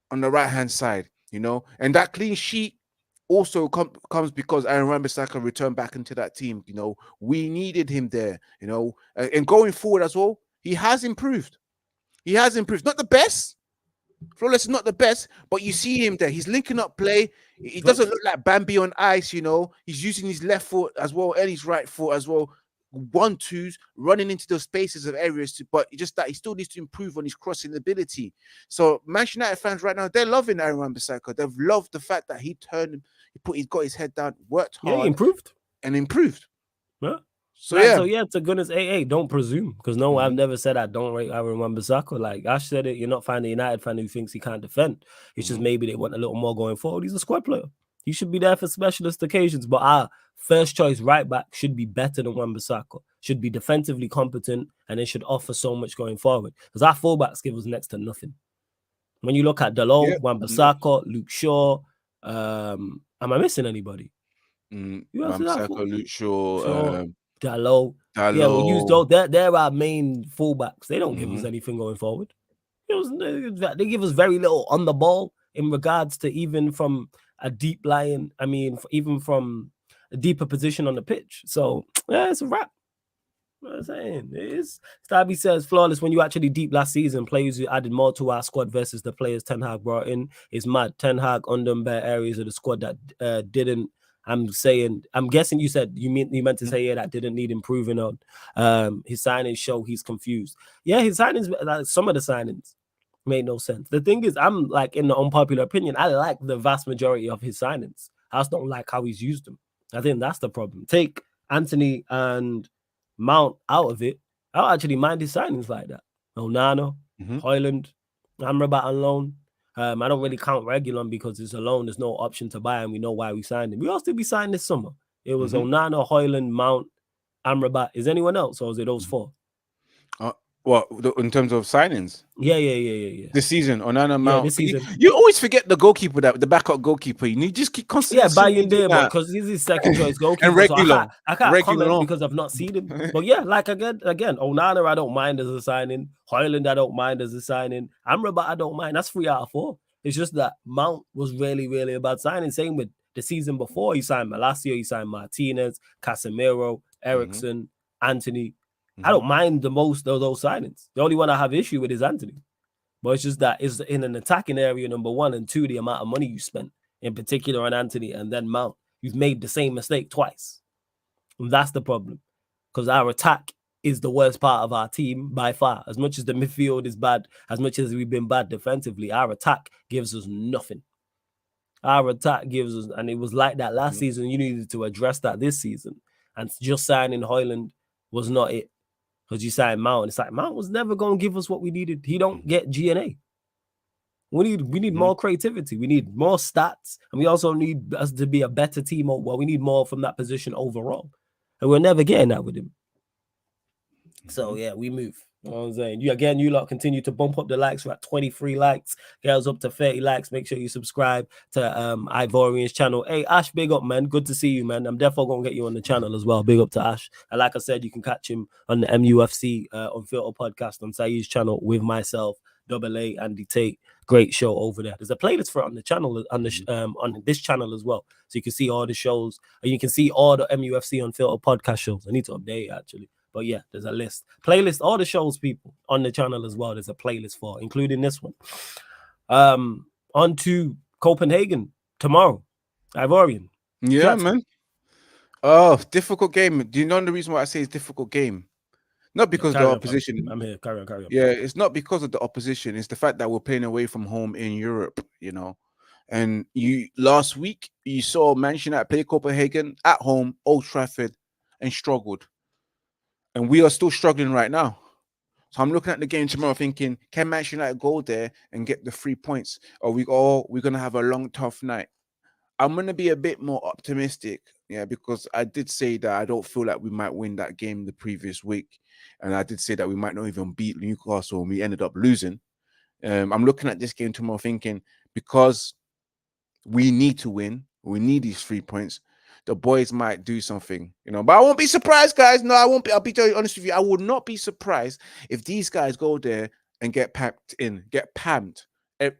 on the right hand side. And that clean sheet also comes because Aaron Wan-Bissaka returned back into that team. We needed him there. And going forward as well, he has improved. He has improved. Not the best. Flawless is not the best, but you see him there. He's linking up play. He doesn't look like Bambi on ice, He's using his left foot as well and his right foot as well. 1-2s, running into those spaces of areas. But just that he still needs to improve on his crossing ability. So Manchester United fans right now, they're loving Aaron Wan-Bissaka. They've loved the fact that he got his head down, worked hard. Yeah, he improved. Yeah. So to goodness, don't presume, because I've never said I don't rate Aaron Wan-Bissaka. Like Ash said it, you're not finding a United fan who thinks he can't defend. It's just maybe they want a little more going forward. He's a squad player. He should be there for specialist occasions, but our first choice right back should be better than Wan-Bissaka. Should be defensively competent, and it should offer so much going forward. Because our fullbacks give us next to nothing. When you look at Dalot, Wan-Bissaka, Luke Shaw, Am I missing anybody? You else is that Saka, Luke Shaw, Dalot. Yeah, we'll use those. They're our main fullbacks. They don't give us anything going forward. They give us very little on the ball in regards to even from a deep line. I mean, even from a deeper position on the pitch. So yeah, it's a wrap. What I'm saying is, Stabby says flawless. When you actually deep last season, players who added more to our squad versus the players Ten Hag brought in is mad. Ten Hag under bare areas of the squad that didn't. I'm guessing you said you meant to say that didn't need improving on. His signings show he's confused. Yeah, his signings, like some of the signings made no sense. The thing is, I'm like in the unpopular opinion, I like the vast majority of his signings. I just don't like how he's used them. I think that's the problem. Take Anthony and Mount out of it. I don't actually mind his signings like that. Onana, Højlund, Amrabat on loan. I don't really count Regulon because it's a loan. There's no option to buy, and we know why we signed him. We also be signed this summer. It was Onana, Højlund, Mount, Amrabat. Is anyone else, or is it those four? What in terms of signings? Yeah. This season, Onana, Mount. Yeah, this season. You always forget the goalkeeper, the backup goalkeeper. You just keep constantly. Yeah, buying there, but because he's his second choice goalkeeper. And regular. So I can't comment because I've not seen him. But yeah, like again, Onana I don't mind as a signing. Højlund I don't mind as a signing. Amrabat I don't mind. That's 3 out of 4. It's just that Mount was really, really a bad signing. Same with the season before. He signed Malacio, he signed Martinez, Casemiro, Eriksson, Anthony. I don't mind the most of those signings. The only one I have issue with is Anthony. But it's just that it's in an attacking area, number 1, and 2, the amount of money you spent, in particular on Anthony and then Mount. You've made the same mistake twice. And that's the problem. Because our attack is the worst part of our team by far. As much as the midfield is bad, as much as we've been bad defensively, our attack gives us nothing. Our attack gives us, and it was like that last season. You needed to address that this season. And just signing Højlund was not it. Because you signed Mount. It's like Mount was never going to give us what we needed. He don't get GNA. We need more creativity. We need more stats. And we also need us to be a better team. Well, we need more from that position overall. And we're never getting that with him. So, yeah, we move. You know what I'm saying? You lot continue to bump up the likes. We're at 23 likes. Girls up to 30 likes. Make sure you subscribe to Ivorian's channel. Hey, Ash, big up, man. Good to see you, man. I'm definitely going to get you on the channel as well. Big up to Ash. And like I said, you can catch him on the MUFC Unfiltered podcast on Saeed's channel with myself, Double A, Andy Tate. Great show over there. There's a playlist for it on the channel, on this channel as well. So you can see all the shows. And you can see all the MUFC Unfiltered podcast shows. I need to update it, actually. But yeah, there's a playlist, all the shows, people, on the channel as well. There's a playlist for, including this one. On to Copenhagen tomorrow. Ivorian. Yeah, man. Oh, difficult game. Do you know the reason why I say it's difficult game? Not because the opposition. I'm here. Carry on. Yeah, it's not because of the opposition. It's the fact that we're playing away from home in Europe, you know. And last week, you saw Manchester United play Copenhagen at home, Old Trafford, and struggled. And we are still struggling right now. So I'm looking at the game tomorrow thinking, can Manchester United go there and get the 3 points? Or we're going to have a long, tough night? I'm going to be a bit more optimistic, yeah, because I did say that I don't feel like we might win that game the previous week. And I did say that we might not even beat Newcastle, and we ended up losing. I'm looking at this game tomorrow thinking, because we need to win, we need these 3 points, the boys might do something, you know. But I won't be surprised, guys. No, I won't be. I'll be totally honest with you. I would not be surprised if these guys go there and get pammed at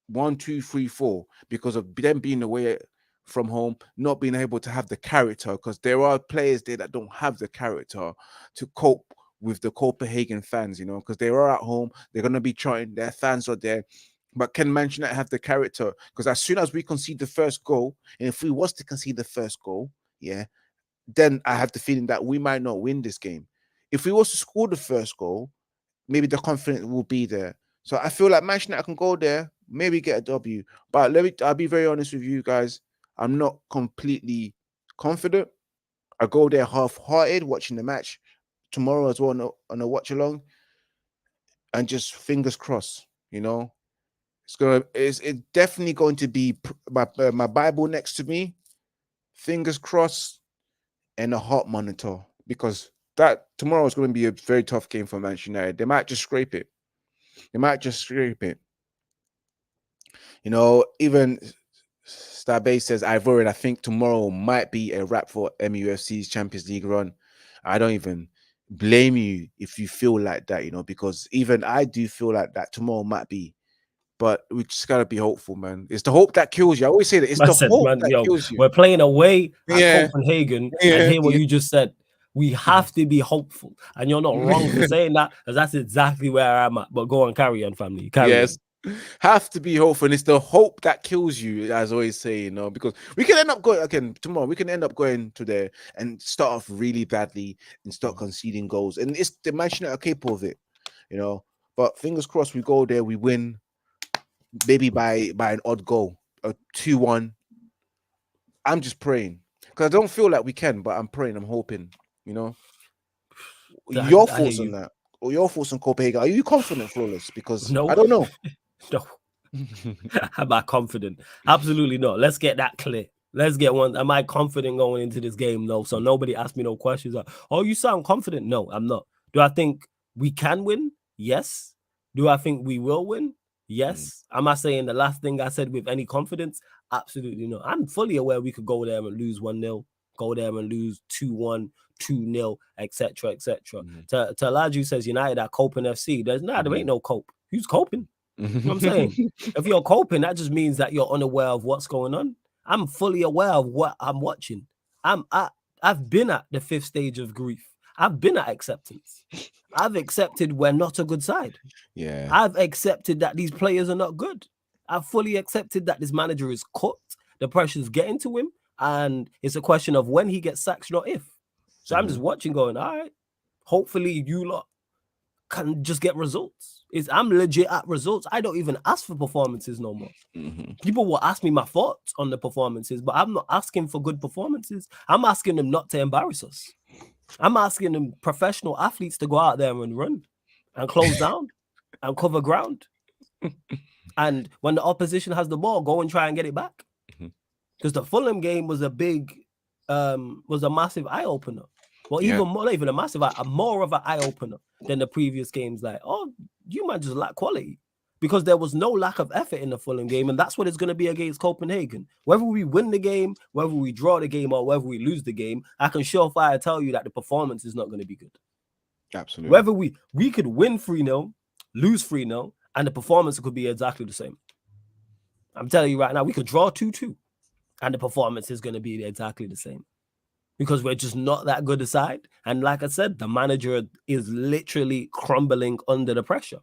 1, 2, 3, 4 because of them being away from home, not being able to have the character. Because there are players there that don't have the character to cope with the Copenhagen fans, you know. Because they are at home, they're gonna be trying. Their fans are there. But can Manchester United have the character? Because as soon as we concede the first goal, and if we was to concede the first goal, yeah, then I have the feeling that we might not win this game. If we was to score the first goal, maybe the confidence will be there. So I feel like Manchester United can go there, maybe get a W. But I'll be very honest with you guys. I'm not completely confident. I go there half-hearted watching the match tomorrow as well on a watch-along. And just fingers crossed, you know. It's definitely going to be my Bible next to me, fingers crossed, and a heart monitor, because that tomorrow is going to be a very tough game for Manchester United. They might just scrape it. You know, even Starbase says, Ivorian, I think tomorrow might be a wrap for MUFC's Champions League run. I don't even blame you if you feel like that, you know, because even I do feel like that tomorrow might be. But we just gotta be hopeful, man. It's the hope that kills you. I always say that it's the hope that kills you. We're playing away at Copenhagen, and hear what you just said. We have to be hopeful, and you're not wrong for saying that, because that's exactly where I'm at. But go on, carry on, family. Carry on. Have to be hopeful, and it's the hope that kills you, as I always say, you know, because we can end up going again tomorrow. We can end up going to there and start off really badly and start conceding goals, and it's the Manchester are capable of it, you know. But fingers crossed, we go there, we win, maybe by an odd goal, a 2-1. I'm just praying because I don't feel like we can, but I'm praying, I'm hoping, you know. Your thoughts on that, or your thoughts on Copenhagen? Are you confident, Flawless? Because I don't know. No. Am I confident? Absolutely not. Let's get that clear. Let's get one. Am I confident going into this game? No. So nobody ask me no questions. Like, oh, you sound confident. No, I'm not. Do I think we can win? Yes. Do I think we will win? Yes. Am I saying the last thing I said with any confidence? Absolutely not. I'm fully aware we could go there and lose 1-0, go there and lose 2-1, 2-0, etc., etc. Talaju says United are coping FC. There ain't no cope. Who's coping? You know what I'm saying? If you're coping, that just means that you're unaware of what's going on. I'm fully aware of what I'm watching. I've been at the 5th stage of grief. I've been at acceptance. I've accepted we're not a good side. Yeah. I've accepted that these players are not good. I've fully accepted that this manager is cooked. The pressure's getting to him, and it's a question of when he gets sacked, not if. So I'm just watching, going, all right, hopefully you lot can just get results. I'm legit at results. I don't even ask for performances no more. People will ask me my thoughts on the performances, but I'm not asking for good performances. I'm asking them not to embarrass us. I'm asking them professional athletes to go out there and run and close down and cover ground. And when the opposition has the ball, go and try and get it back. Because the Fulham game was a massive eye-opener. Well, even more, not even a massive, more of an eye-opener than the previous games. Like, oh, you might just lack quality. Because there was no lack of effort in the Fulham game, and that's what it's going to be against Copenhagen. Whether we win the game, whether we draw the game, or whether we lose the game, I can surefire tell you that the performance is not going to be good. Absolutely. Whether we could win 3-0, lose 3-0, and the performance could be exactly the same. I'm telling you right now, we could draw 2-2, and the performance is going to be exactly the same. Because we're just not that good aside. And like I said, the manager is literally crumbling under the pressure.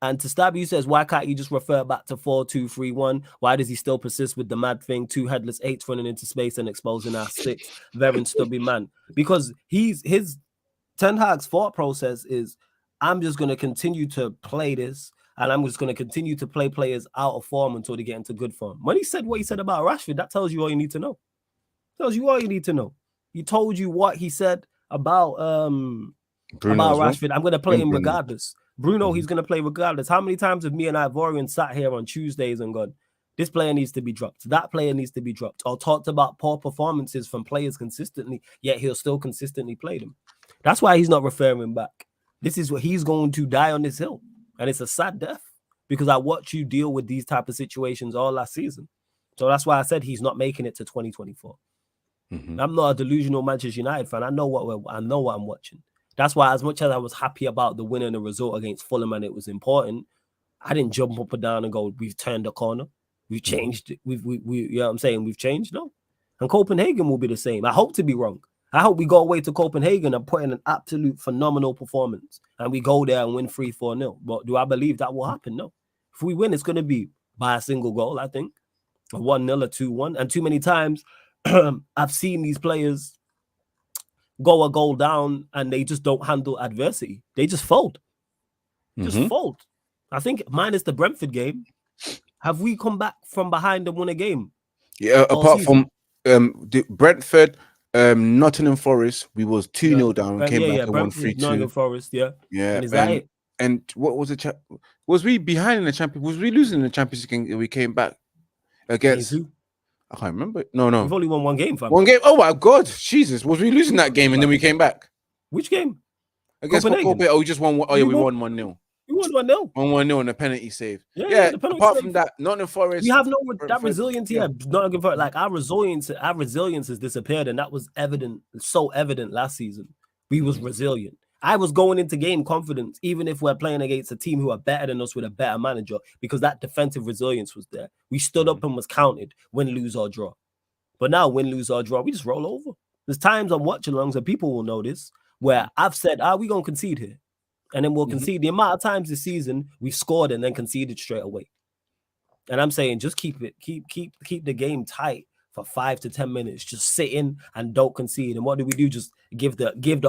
And to stab you says, why can't you just refer back to 4-2-3-1? Why does he still persist with the mad thing? 2 headless 8s running into space and exposing our 6. Very stubby man. Because his Ten Hag's thought process is, I'm just going to continue to play this, and I'm just going to continue to play players out of form until they get into good form. When he said what he said about Rashford, that tells you all you need to know. Tells you all you need to know. He told you what he said about Rashford. I'm going to play him regardless. Bruno, he's going to play regardless. How many times have me and Ivorian sat here on Tuesdays and gone, this player needs to be dropped, that player needs to be dropped, or talked about poor performances from players consistently, yet he'll still consistently play them. That's why he's not referring back. This is what he's going to die on this hill. And it's a sad death, because I watch you deal with these type of situations all last season. So that's why I said he's not making it to 2024. I'm not a delusional Manchester United fan. I know what I'm watching. That's why, as much as I was happy about the win and the result against Fulham and it was important, I didn't jump up and down and go, we've turned the corner. We've changed. We you know what I'm saying? We've changed. No. And Copenhagen will be the same. I hope to be wrong. I hope we go away to Copenhagen and put in an absolute phenomenal performance. And we go there and win 3-4-0. But do I believe that will happen? No. If we win, it's going to be by a single goal, I think. A 1-0 or 2-1. And too many times, I've seen these players go a goal down and they just don't handle adversity. They just fold. Just fold. I think minus the Brentford game, have we come back from behind and won a game? Yeah, apart from Brentford, Nottingham Forest, we was 2-0 down, came back and won 3-2. Nottingham Forest, yeah. Yeah. And is that it? And what was the was we behind in the champion? Was we losing in the Champions League? We came back against who? I can't remember. No. We've only won one game, fam. One game. Oh my God, Jesus! Was we losing that game and then we came back? Which game? Against Copenhagen. Oh, we just won. Oh yeah, we won 1-0. We won 1-0. 1-0 and a penalty save. Yeah, the penalty apart save. from that, Nottingham Forest. We have that resilience. Yeah, Nottingham Forest. Like our resilience has disappeared, and that was so evident last season. We was resilient. I was going into game confidence, even if we're playing against a team who are better than us with a better manager, because that defensive resilience was there. We stood up and was counted, win, lose, or draw. But now, win, lose, or draw, we just roll over. There's times I'm watching alongs, and people will know this, where I've said, we going to concede here. And then we'll concede. The amount of times this season we've scored and then conceded straight away. And I'm saying just keep the game tight for 5 to 10 minutes. Just sit in and don't concede. And what do we do? Just give the game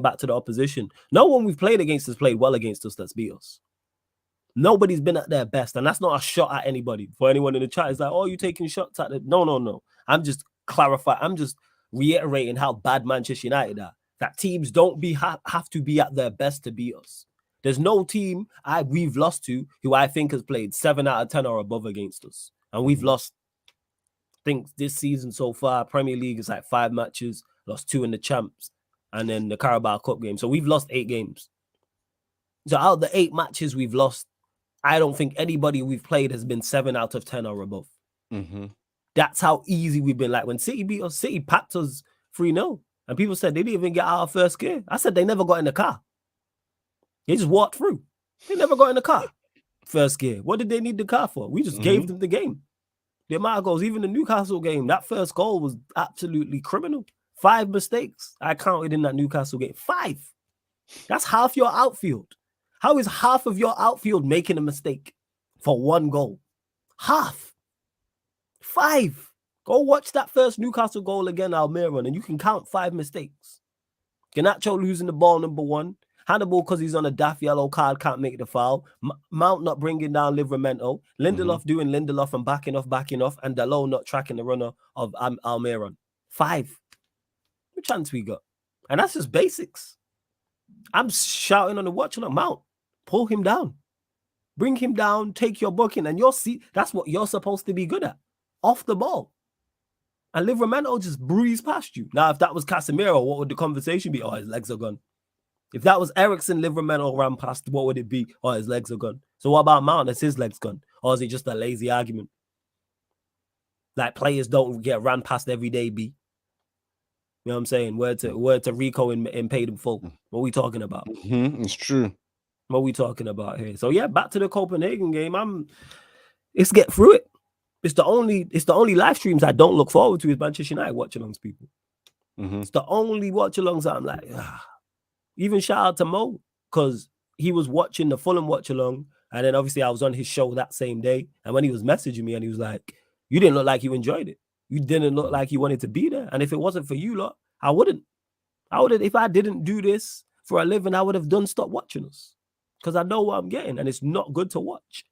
back to the opposition. No one we've played against has played well against us that's beat us. Nobody's been at their best. And that's not a shot at anybody. For anyone in the chat, it's like, you taking shots at it. No. I'm just clarifying. I'm just reiterating how bad Manchester United are. That teams don't have to be at their best to beat us. There's no team we've lost to who I think has played 7 out of 10 or above against us. And we've lost, I think this season so far, Premier League is like 5 matches, lost 2 in the Champs, and then the Carabao Cup game. So we've lost 8 games. So out of the 8 matches we've lost, I don't think anybody we've played has been 7 out of 10 or above. That's how easy we've been. Like when City beat us, City packed us 3-0. And people said they didn't even get out of first gear. I said they never got in the car. They just walked through. They never got in the car. First gear. What did they need the car for? We just gave them the game. The amount of goals, even the Newcastle game, that first goal was absolutely criminal. 5 mistakes I counted in that Newcastle game. 5. That's half your outfield. How is half of your outfield making a mistake for 1 goal? Half. 5. Go watch that first Newcastle goal again, Almiron, and you can count 5 mistakes. Garnacho losing the ball, number 1. Hannibal, because he's on a daft yellow card, can't make the foul. Mount not bringing down Livramento. Lindelof doing Lindelof and backing off. And Dalot not tracking the runner of Almiron. 5. What chance we got? And that's just basics. I'm shouting on the watch on Mount. Pull him down. Bring him down. Take your booking. And you'll see that's what you're supposed to be good at. Off the ball. And Livramento just breezed past you. Now, if that was Casemiro, what would the conversation be? His legs are gone. If that was Eriksen, Livramento ran past, what would it be? His legs are gone. So what about Mount? Is his legs gone? Or is it just a lazy argument? Like players don't get ran past every day, B. You know what I'm saying? Word to Rico in Paid in Full. What are we talking about? It's true. What are we talking about here? So yeah, back to the Copenhagen game. Let's get through it. It's the only live streams I don't look forward to is Manchester United watch-alongs, people. It's the only watch-alongs that I'm like, Even shout out to Mo, because he was watching the Fulham watch-along, and then obviously I was on his show that same day, and when he was messaging me, and he was like, you didn't look like you enjoyed it. You didn't look like you wanted to be there. And if it wasn't for you lot, I wouldn't. If I didn't do this for a living, I would have stopped watching us. Because I know what I'm getting, and it's not good to watch.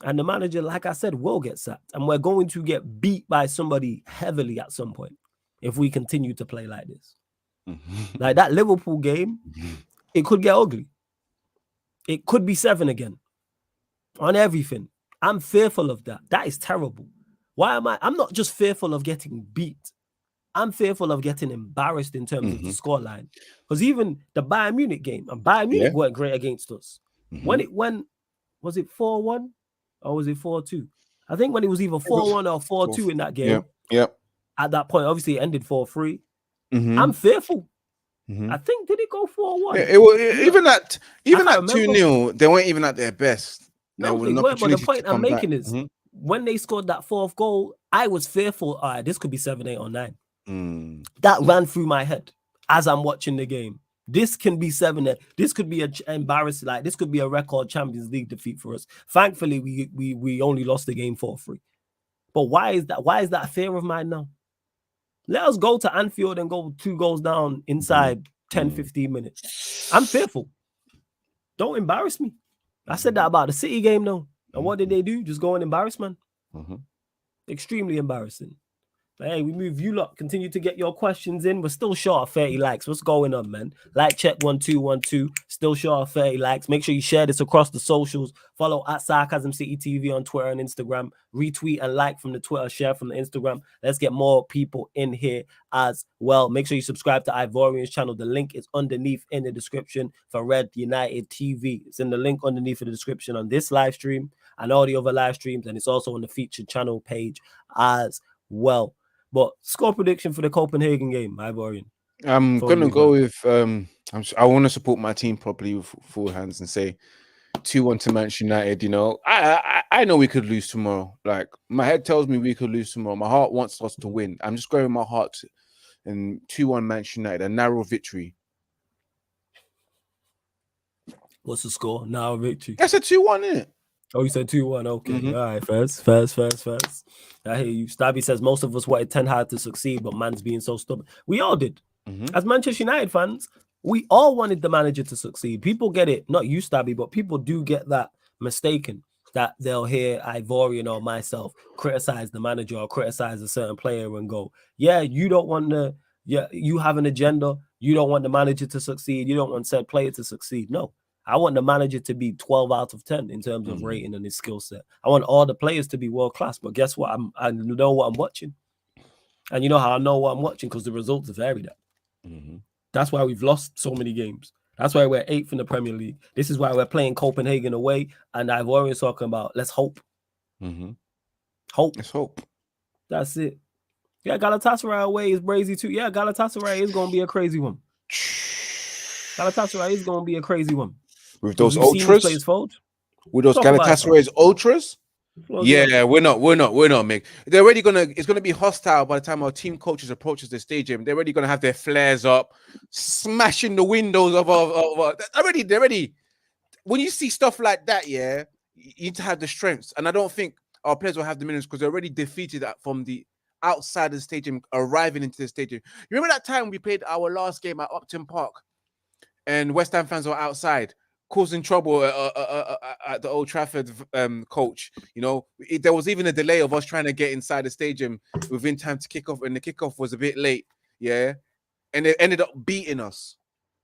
And the manager, like I said, will get sacked. And we're going to get beat by somebody heavily at some point if we continue to play like this. Like that Liverpool game, it could get ugly. It could be 7 again. On everything. I'm fearful of that. That is terrible. Why am I? I'm not just fearful of getting beat. I'm fearful of getting embarrassed in terms of the scoreline. Because even the Bayern Munich game, and Bayern Munich weren't great against us. When it went, was it 4-1? Or was it 4-2? I think when it was either 4-1 or 4-2 in that game. At that point, obviously it ended 4-3. I'm fearful. I think, did it go 4-1? Even at 2-0, they weren't even at their best. No, they weren't, but the point I'm making is when they scored that 4th goal, I was fearful, all right, this could be 7, 8, or 9. That ran through my head as I'm watching the game. This can be 7. This could be an embarrassing, like this could be a record Champions League defeat for us. Thankfully, we only lost the game 4-3. But why is that? Why is that a fear of mine now? Let us go to Anfield and go 2 goals down inside 10, 15 minutes. I'm fearful. Don't embarrass me. I said that about the City game, though. And what did they do? Just go and embarrass, man. Extremely embarrassing. Hey, we move you lot. Continue to get your questions in. We're still short of 30 likes. What's going on, man? Like check 1 2 1 2. Still short of 30 likes. Make sure you share this across the socials. Follow at Sarcasm City TV on Twitter and Instagram. Retweet and like from the Twitter, share from the Instagram. Let's get more people in here as well. Make sure you subscribe to Ivorian's channel. The link is underneath in the description for Red United TV. It's in the link underneath in the description on this live stream and all the other live streams, and it's also on the featured channel page as well. But score prediction for the Copenhagen game, Ivorian. I'm gonna go with I want to support my team properly with full hands and say 2-1 to Manchester United. You know, I know we could lose tomorrow. Like, my head tells me we could lose tomorrow. My heart wants us to win. I'm just going with my heart. And 2-1 Manchester United, a narrow victory. What's the score? Narrow victory. That's a 2-1, isn't it? Oh, you said 2-1. Okay. All right, first. I hear you. Stabby says most of us wanted Ten Hag to succeed, but man's being so stubborn. We all did. As Manchester United fans, we all wanted the manager to succeed. People get it, not you, Stabby, but people do get that mistaken, that they'll hear Ivorian or myself criticize the manager or criticize a certain player and go, yeah, you don't want you have an agenda. You don't want the manager to succeed. You don't want said player to succeed. No. I want the manager to be 12 out of 10 in terms of rating and his skill set. I want all the players to be world class. But guess what? I know what I'm watching. And you know how I know what I'm watching? Because the results vary that. That's why we've lost so many games. That's why we're 8th in the Premier League. This is why we're playing Copenhagen away. And I've always talking about let's hope. Hope. Let's hope. That's it. Yeah, Galatasaray away is crazy too. Yeah, Galatasaray is going to be a crazy one. Galatasaray is going to be a crazy one. With those ultras, with those Galatasaray's ultras, yeah, we're not, Mick. They're already it's gonna be hostile by the time our team coaches approaches the stadium. They're already gonna have their flares up, smashing the windows of they're already. When you see stuff like that, yeah, you need to have the strengths, and I don't think our players will have the minutes because they're already defeated from the outside of the stadium, arriving into the stadium. You remember that time we played our last game at Upton Park, and West Ham fans were outside, causing trouble at the Old Trafford coach. You know, there was even a delay of us trying to get inside the stadium within time to kick off, and the kickoff was a bit late. Yeah, and they ended up beating us.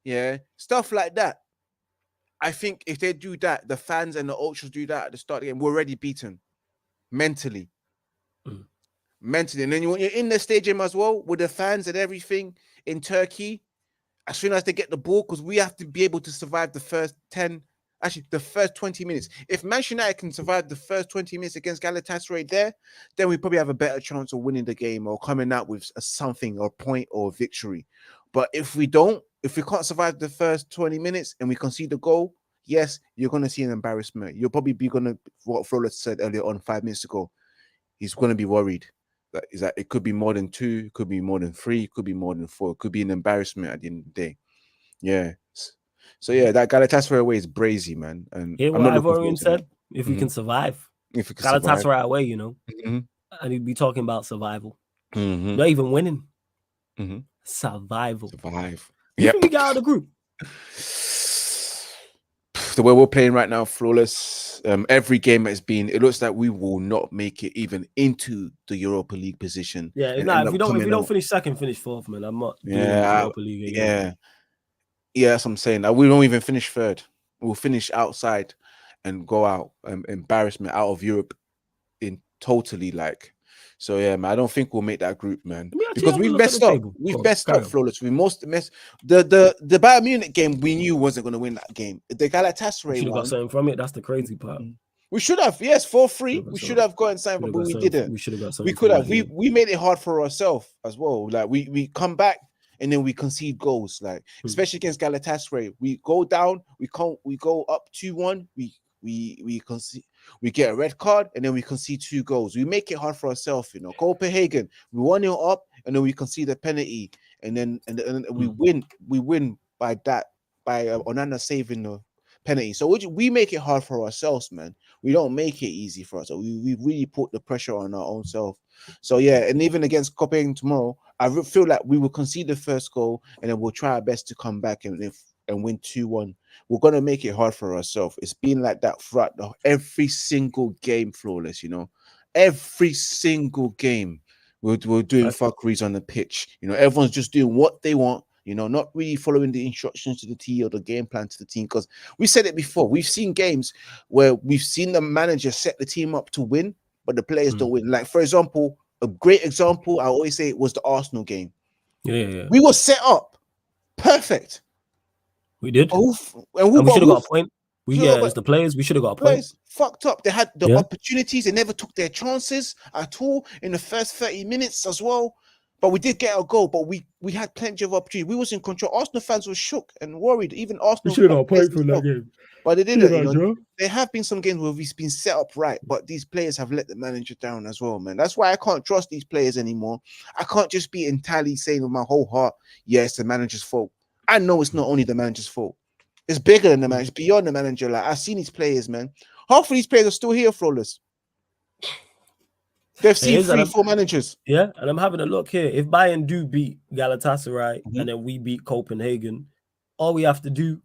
Yeah, stuff like that. I think if they do that, the fans and the ultras do that at the start of the game, we're already beaten mentally. Mentally, and then when you're in the stadium as well with the fans and everything in Turkey, as soon as they get the ball, because we have to be able to survive the first 20 minutes. If Manchester United can survive the first 20 minutes against Galatasaray there, then we probably have a better chance of winning the game or coming out with something or a point or a victory. But if we can't survive the first 20 minutes and we concede the goal, yes, you're going to see an embarrassment. You'll probably be going to, what Flawless said earlier on 5 minutes ago, he's going to be worried. That it could be more than 2, it could be more than 3, it could be more than 4, it could be an embarrassment at the end of the day. Yeah. So yeah, that Galatasaray away is brazy, man. And hear what Ivorian said? If we can survive, if we can Galatasaray away, you know, and he'd be talking about survival. Not even winning. Survival. You think we get out of the group? The way we're playing right now, Flawless. Every game has been, it looks like we will not make it even into the Europa League position. Yeah, if we don't finish second, finish fourth, man. I'm not doing Europa League again. Yeah, that's what I'm saying. We don't even finish third. We'll finish outside and go out. Embarrassment out of Europe totally like. So yeah, man, I don't think we'll make that group, man, because we've messed up. We've messed up, Flawless. We messed. The Bayern Munich game, we knew wasn't going to win that game. The Galatasaray should have got something from it. That's the crazy part. We should have, yes, 4-3. We should have gotten something, but we didn't. We should have got something. We could have. We made it hard for ourselves as well. Like we come back and then we concede goals. Like especially against Galatasaray, we go down. We go up 2-1. We concede. We get a red card and then we concede 2 goals. We make it hard for ourselves, you know. Copenhagen, we 1-0 up and then we concede a penalty and then we win. We win by Onana saving the penalty. So we make it hard for ourselves, man. We don't make it easy for us. So we really put the pressure on our own self. So yeah, and even against Copenhagen tomorrow, I feel like we will concede the first goal and then we'll try our best to come back and win 2-1. We're going to make it hard for ourselves. It's been like that throughout every single game, Flawless, you know. Every single game, we're doing fuckeries on the pitch. You know, everyone's just doing what they want You know, not really following the instructions to the T or the game plan to the team. Because we said it before. We've seen games where we've seen the manager set the team up to win, but the players don't win. Like, for example, a great example, I always say it was the Arsenal game. Yeah. We were set up perfect. We did. And we should have got a point. It's the players. We should have got a point. Players fucked up. They had the opportunities. They never took their chances at all in the first 30 minutes as well. But we did get a goal. But we had plenty of opportunity. We was in control. Arsenal fans were shook and worried. Even Arsenal. We should have got a point from that game. But they didn't. You know, there have been some games where we've been set up right, but these players have let the manager down as well, man. That's why I can't trust these players anymore. I can't just be entirely saying with my whole heart, yeah, it's the manager's fault. I know it's not only the manager's fault. It's bigger than the manager. It's beyond the manager. Like, I've seen these players, man. Half of these players are still here, flawless. They've seen 3-4 managers. Yeah, and I'm having a look here. If Bayern do beat Galatasaray and then we beat Copenhagen, all we have to do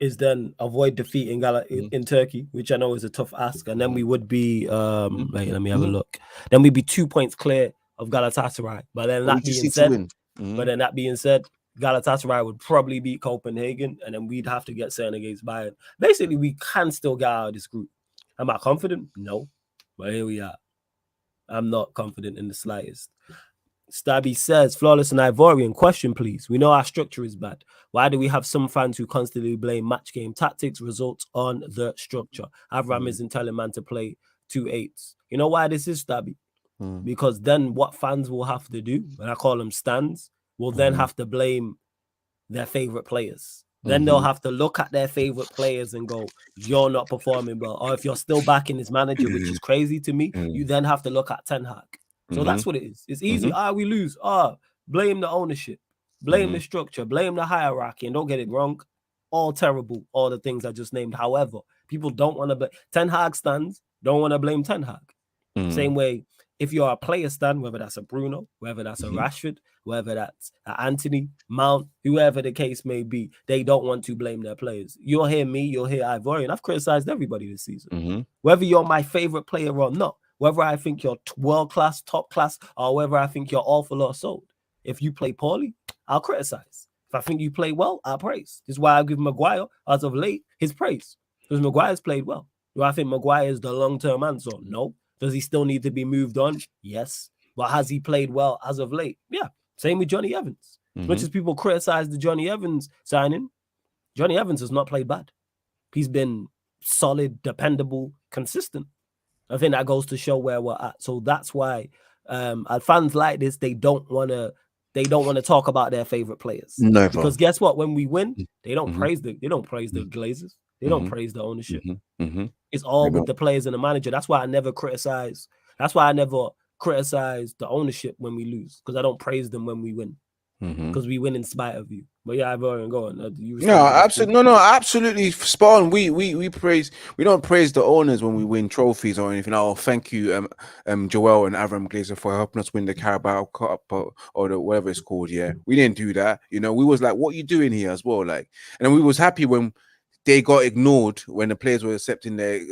is then avoid defeat in Turkey, which I know is a tough ask, and then we would be let me have a look. Then we'd be 2 points clear of Galatasaray. But then that being said, Galatasaray would probably beat Copenhagen, and then we'd have to get certain against Bayern. Basically, we can still get out of this group. Am I confident? No, but here we are. I'm not confident in the slightest. Stabby says, Flawless and Ivorian, question please. We know our structure is bad. Why do we have some fans who constantly blame match game tactics results on the structure? Avram isn't telling man to play 2 8s. You know why this is, Stabby? Because then what fans will have to do, and I call them stands, will then have to blame their favorite players. Then they'll have to look at their favorite players and go, you're not performing well. Or if you're still backing this manager, which is crazy to me, you then have to look at Ten Hag. So that's what it is. It's easy. We lose. Blame the ownership, blame the structure, blame the hierarchy. And don't get it wrong, all terrible, all the things I just named. However, people don't want to Ten Hag stands don't want to blame Ten Hag. Same way, if you're a player stand, whether that's a Bruno, whether that's a Rashford, whether that's Anthony, Mount, whoever the case may be, they don't want to blame their players. You'll hear me, you'll hear Ivorian. I've criticized everybody this season. Whether you're my favorite player or not, whether I think you're world-class, top class, or whether I think you're awful or sold. If you play poorly, I'll criticize. If I think you play well, I'll praise. This is why I give Maguire, as of late, his praise. Because Maguire's played well. Do I think Maguire is the long-term answer? No. Does he still need to be moved on? Yes. But has he played well as of late? Yeah. Same with Johnny Evans. Much as people criticize the Johnny Evans signing, Johnny Evans has not played bad. He's been solid, dependable, consistent. I think that goes to show where we're at. So that's why fans like this, they don't want to talk about their favorite players. Never. Because guess what? When we win, they don't praise the Glazers. They don't praise the ownership. It's all with the players and the manager. That's why I never criticize. That's why I never criticize the ownership when we lose, because I don't praise them when we win. Because we win in spite of you. But yeah, I've already gone. Absolutely spot on. We praise. We don't praise the owners when we win trophies or anything. Oh, thank you, Joel and Avram Glazer for helping us win the Carabao Cup or the whatever it's called. Yeah, we didn't do that. You know, we was like, what are you doing here as well? Like, and we was happy when they got ignored, when the players were accepting their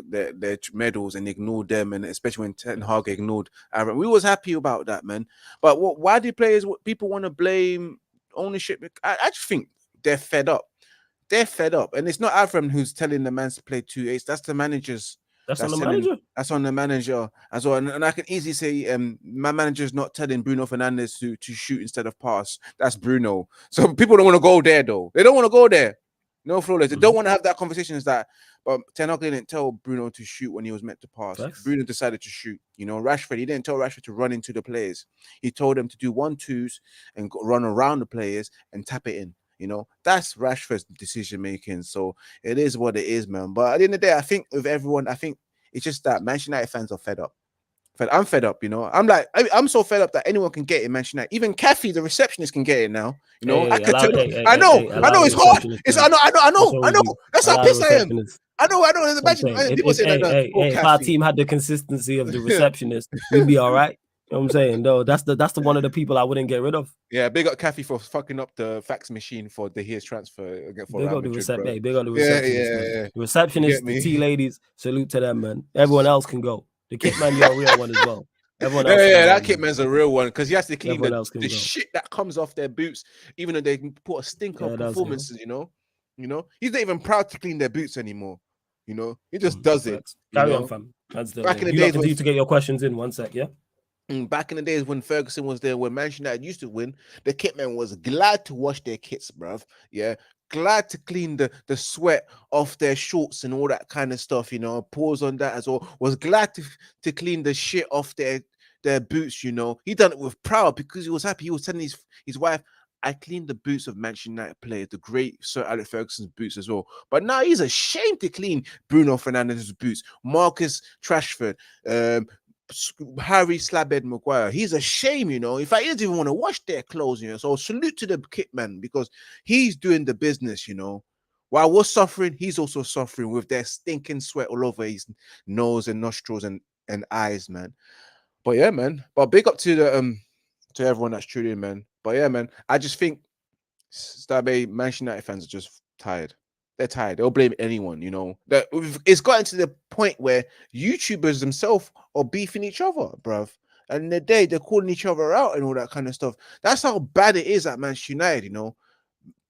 medals and ignored them, and especially when Ten Hag ignored Aaron. We was happy about that, man. But why do people want to blame ownership? I just think they're fed up. They're fed up. And it's not Avram who's telling the man to play 2 8s. That's the manager's. That's on the manager. That's on the manager as well. And I can easily say my manager's not telling Bruno Fernandes to shoot instead of pass. That's Bruno. So people don't want to go there, though. They don't want to go there. No, Flawless. They don't want to have that conversation. But Ten Hag didn't tell Bruno to shoot when he was meant to pass. Bruno decided to shoot. You know, Rashford, he didn't tell Rashford to run into the players. He told them to do 1-2s and run around the players and tap it in. You know, that's Rashford's decision making. So it is what it is, man. But at the end of the day, I think with everyone, I think it's just that Manchester United fans are fed up. I'm fed up, you know. I'm so fed up that anyone can get it, Manchester United. Even Kathy, the receptionist, can get it now. You know, I know it's hard. I know. That's how pissed I am. I know. Imagine people say that. If our team had the consistency of the receptionist, we'd be all right. You know what I'm saying? No, that's the one of the people I wouldn't get rid of. Yeah, big up Kathy for fucking up the fax machine for the Here's transfer. Big up the receptionist. The receptionists, the tea ladies, salute to them, man. Everyone else can go. The kit man, you're a real one as well. Everyone else yeah, can that go. kit man's a real one because he has to clean Everyone else the can go. shit that comes off their boots, even though they can put a stinker of performances. You know, he's not even proud to clean their boots anymore. You know, he just does it. Carry on, fam. Back in the you days, continue to get your questions in 1 sec, yeah. Back in the days when Ferguson was there, when Manchester United used to win, the kitman was glad to wash their kits, bruv. Yeah, glad to clean the sweat off their shorts and all that kind of stuff. You know, pause on that as well. Was glad to clean the shit off their boots. You know, he done it with proud because he was happy. He was telling his wife, "I cleaned the boots of Manchester United players, the great Sir Alex Ferguson's boots as well." But now he's ashamed to clean Bruno Fernandes's boots, Marcus Rashford, Harry Slabhead Maguire. He's ashamed, you know. In fact, he doesn't even want to wash their clothes, you know. So salute to the kit man because he's doing the business, you know. While we're suffering, he's also suffering with their stinking sweat all over his nose and nostrils and eyes, man. But yeah, man. But big up to the to everyone that's tuning in, man. But yeah, man. I just think Stabe Manchester United fans are just tired. They're tired. They'll blame anyone, you know. That it's gotten to the point where YouTubers themselves are beefing each other, bruv. And in the day they're calling each other out and all that kind of stuff. That's how bad it is at Manchester United, you know.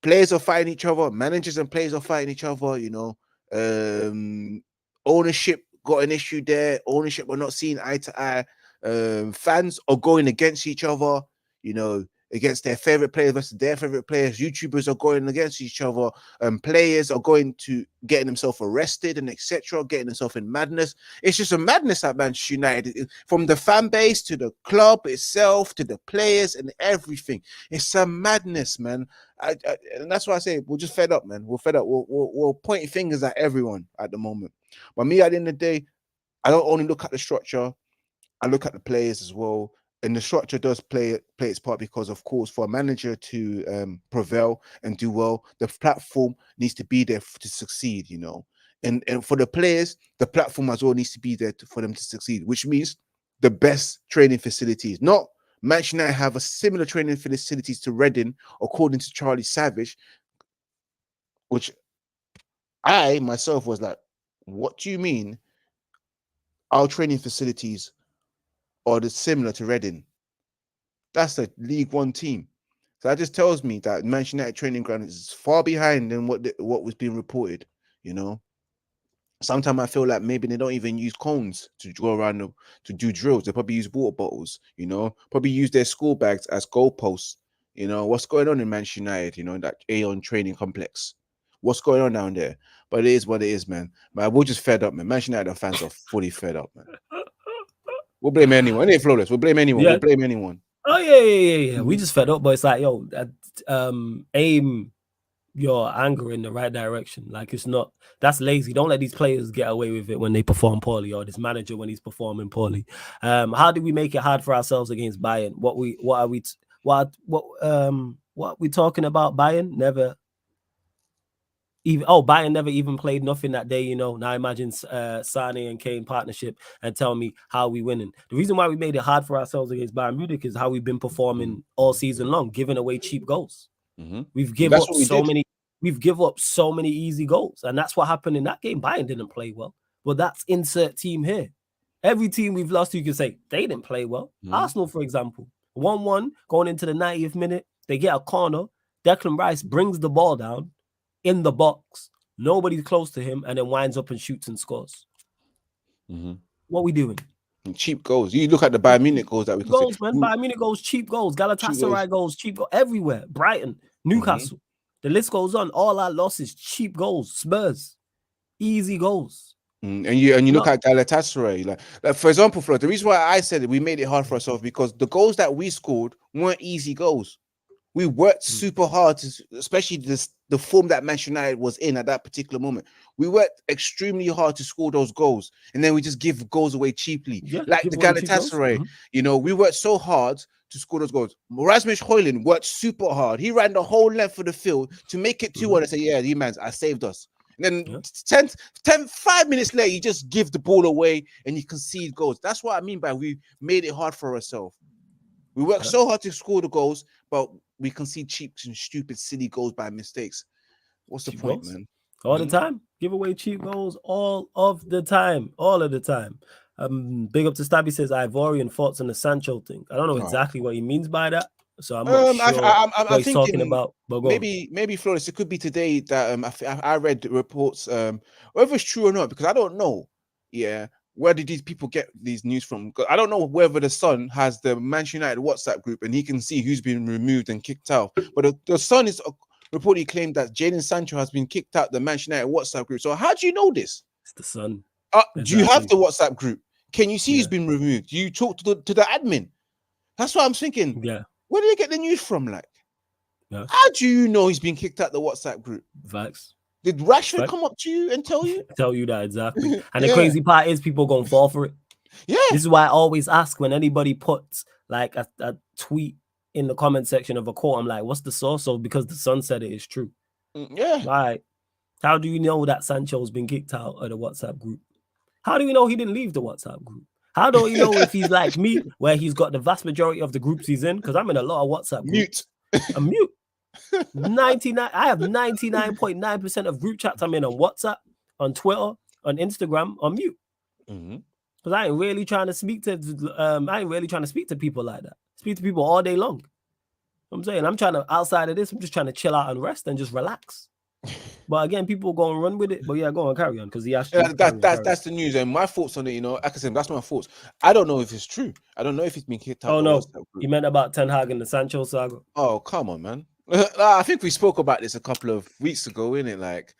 Players are fighting each other, managers and players are fighting each other, you know. Ownership got an issue there. Ownership are not seeing eye to eye. Fans are going against each other, you know, against their favorite players versus their favorite players. YouTubers are going against each other. Players are going to getting themselves arrested and etc., getting themselves in madness. It's just a madness at Manchester United, from the fan base to the club itself to the players and everything. It's a madness, man. And that's why I say we're just fed up, man. We're fed up. We're pointing fingers at everyone at the moment. But me, at the end of the day, I don't only look at the structure. I look at the players as well. And the structure does play its part because, of course, for a manager to prevail and do well, the platform needs to be there to succeed, you know. And for the players, the platform as well needs to be there for them to succeed, which means the best training facilities. Not Manchester United have a similar training facilities to Reading, according to Charlie Savage, which I myself was like, what do you mean our training facilities are similar to Reading? That's a League One team. So that just tells me that Manchester United training ground is far behind than what was being reported, you know. Sometimes I feel like maybe they don't even use cones to go around to do drills. They probably use water bottles, you know, probably use their school bags as goalposts. You know, what's going on in Manchester United, you know, that Aeon training complex? What's going on down there? But it is what it is, man. But we're just fed up, man. Manchester United fans are fully fed up, man. We'll blame anyone. It ain't flawless. We'll blame anyone. Yeah. We'll blame anyone. Oh yeah. We just fed up, but it's like, yo, aim your anger in the right direction. Like, it's not, that's lazy. Don't let these players get away with it when they perform poorly, or this manager when he's performing poorly. How do we make it hard for ourselves against Bayern? What are we talking about? Bayern never even Bayern never even played nothing that day, you know. Now imagine Sane and Kane partnership and tell me how we winning. The reason why we made it hard for ourselves against Bayern Munich is how we've been performing all season long, giving away cheap goals. We've given up so many easy goals, and that's what happened in that game. Bayern didn't play well, but that's insert team here. Every team we've lost, you can say they didn't play well. Arsenal, for example, 1-1 going into the 90th minute, they get a corner. Declan Rice brings the ball down in the box. Nobody's close to him, and then winds up and shoots and scores. What are we doing? Cheap goals. You look at the Bayern Munich goals that we can see. Man. Bayern Munich goals, cheap goals. Galatasaray goals, cheap goals. Everywhere. Brighton, Newcastle. The list goes on. All our losses, cheap goals. Spurs, easy goals. And you look at Galatasaray, like for example, Flo, the reason why I said it, we made it hard for ourselves because the goals that we scored weren't easy goals. We worked super hard, especially the form that Manchester United was in at that particular moment. We worked extremely hard to score those goals, and then we just give goals away cheaply. Like the Galatasaray, you know, we worked so hard to score those goals. Rasmus Højlund worked super hard. He ran the whole length of the field to make it 2-1 and say, yeah, you man, I saved us. And then 5 minutes later, you just give the ball away and you concede goals. That's what I mean by we made it hard for ourselves. We work so hard to score the goals, but we concede cheap and stupid, silly goals by mistakes. What's the point, man? All the time. Give away cheap goals all of the time. All of the time. Big up to Stabby says Ivorian thoughts on the Sancho thing. I don't know exactly what he means by that, so I'm not sure what he's talking about. But maybe Flores, it could be today that I read the reports, whether it's true or not, because I don't know. Yeah, where did these people get these news from? I don't know whether the Sun has the Manchester United WhatsApp group and he can see who's been removed and kicked out. But the Sun is reportedly claimed that Jadon Sancho has been kicked out the Manchester United WhatsApp group. So how do you know this? It's the Sun. Exactly. Do you have the WhatsApp group? Can you see who's been removed? Do you talk to the admin? That's what I'm thinking. Yeah. Where do you get the news from? Like, how do you know he's been kicked out the WhatsApp group? Facts. Did Rashford come up to you and tell you? Tell you that exactly. And the crazy part is people gonna fall for it. Yeah. This is why I always ask when anybody puts like a tweet in the comment section of a quote, I'm like, what's the source? So because the Sun said it is true. Yeah. Right. How do you know that Sancho's been kicked out of the WhatsApp group? How do we know he didn't leave the WhatsApp group? How do you know if he's like me, where he's got the vast majority of the groups he's in? Because I'm in a lot of WhatsApp groups. I'm mute. 99. I have 99.9% of group chats I'm in on WhatsApp, on Twitter, on Instagram, on mute. Because I ain't really trying to speak to people like that. Speak to people all day long. I'm saying I'm trying to outside of this. I'm just trying to chill out and rest and just relax. But again, people go and run with it. But yeah, go on, carry on, because he actually that's the news and my thoughts on it. You know, like I said, that's my thoughts. I don't know if it's true. I don't know if he's been kicked out. Oh no, he meant about Ten Hag and the Sancho saga. Oh come on, man. I think we spoke about this a couple of weeks ago, innit? Like,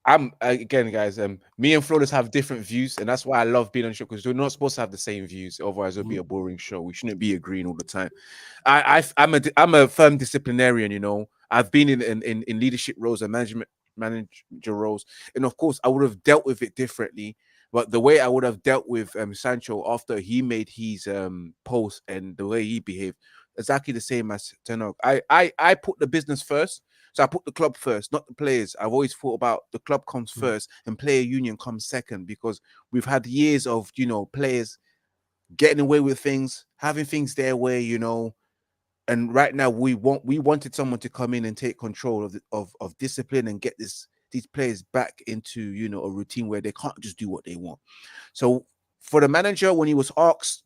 I'm again, guys. Me and Flawless have different views, and that's why I love being on the show, because we're not supposed to have the same views. Otherwise, it'll be a boring show. We shouldn't be agreeing all the time. I'm a firm disciplinarian. You know, I've been in leadership roles and manager roles, and of course, I would have dealt with it differently. But the way I would have dealt with Sancho after he made his post and the way he behaved, exactly the same as Ten Hag. I put the business first. So I put the club first, not the players. I've always thought about the club comes first and player union comes second, because we've had years of, you know, players getting away with things, having things their way, you know. And right now we wanted someone to come in and take control of discipline and get these players back into, you know, a routine where they can't just do what they want. So for the manager, when he was asked,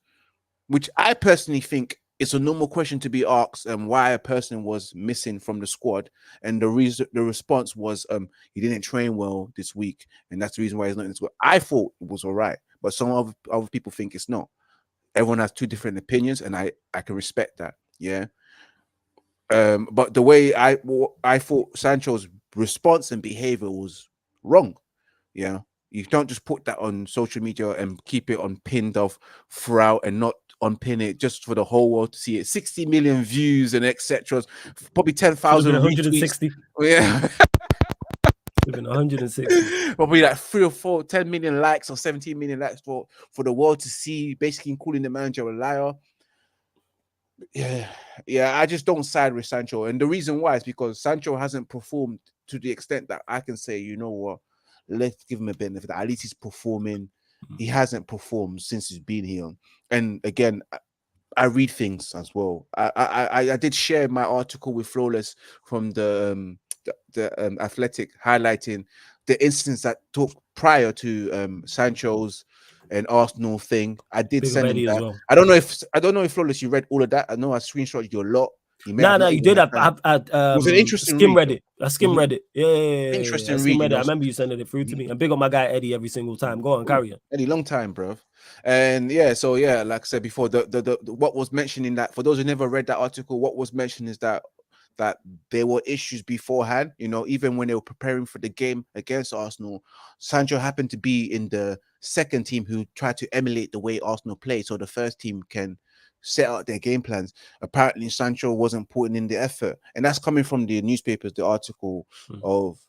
which I personally think it's a normal question to be asked, why a person was missing from the squad, and the response was he didn't train well this week, and that's the reason why he's not in the squad. I thought it was all right, but some other people think it's not. Everyone has two different opinions, and I can respect that. Yeah. But the way I thought Sancho's response and behavior was wrong. Yeah. You don't just put that on social media and keep it on pinned off throughout and not unpin it just for the whole world to see it. 60 million views and etc. Probably 10,000 160. Yeah. Even 160. Probably like 3 or 4, 10 million likes or 17 million likes for the world to see, basically calling the manager a liar. Yeah, I just don't side with Sancho. And the reason why is because Sancho hasn't performed to the extent that I can say, you know what, let's give him a benefit. At least he's performing. He hasn't performed since he's been here. And again, I read things as well. I did share my article with Flawless from the Athletic, highlighting the instance that took prior to Sancho's and Arsenal thing. I did send him that. Well. I don't know if Flawless, you read all of that. I know I screenshotted you a lot. No, you did. It was an interesting skim read. I skim read it. Yeah, interesting read. I remember you sending it through to me. And big on my guy Eddie every single time. Go on, carry on. Eddie, long time, bro. And yeah, so yeah, like I said before, the what was mentioned in that, for those who never read that article, what was mentioned is that there were issues beforehand. You know, even when they were preparing for the game against Arsenal, Sancho happened to be in the second team who tried to emulate the way Arsenal play, so the first team can set out their game plans. Apparently Sancho wasn't putting in the effort, and that's coming from the newspapers, the article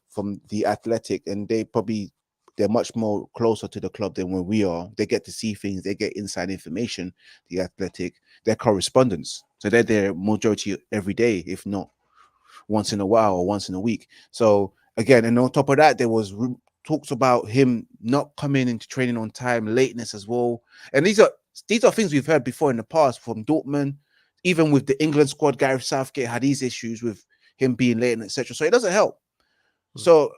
from the Athletic, and they're much more closer to the club than when we are. They get to see things, they get inside information. The Athletic, their correspondents, so they're there majority every day, if not once in a while or once in a week. So again, and on top of that, there was talks about him not coming into training on time, lateness as well. And these are things we've heard before in the past from Dortmund. Even with the England squad, Gareth Southgate had these issues with him being late and etc. So it doesn't help. So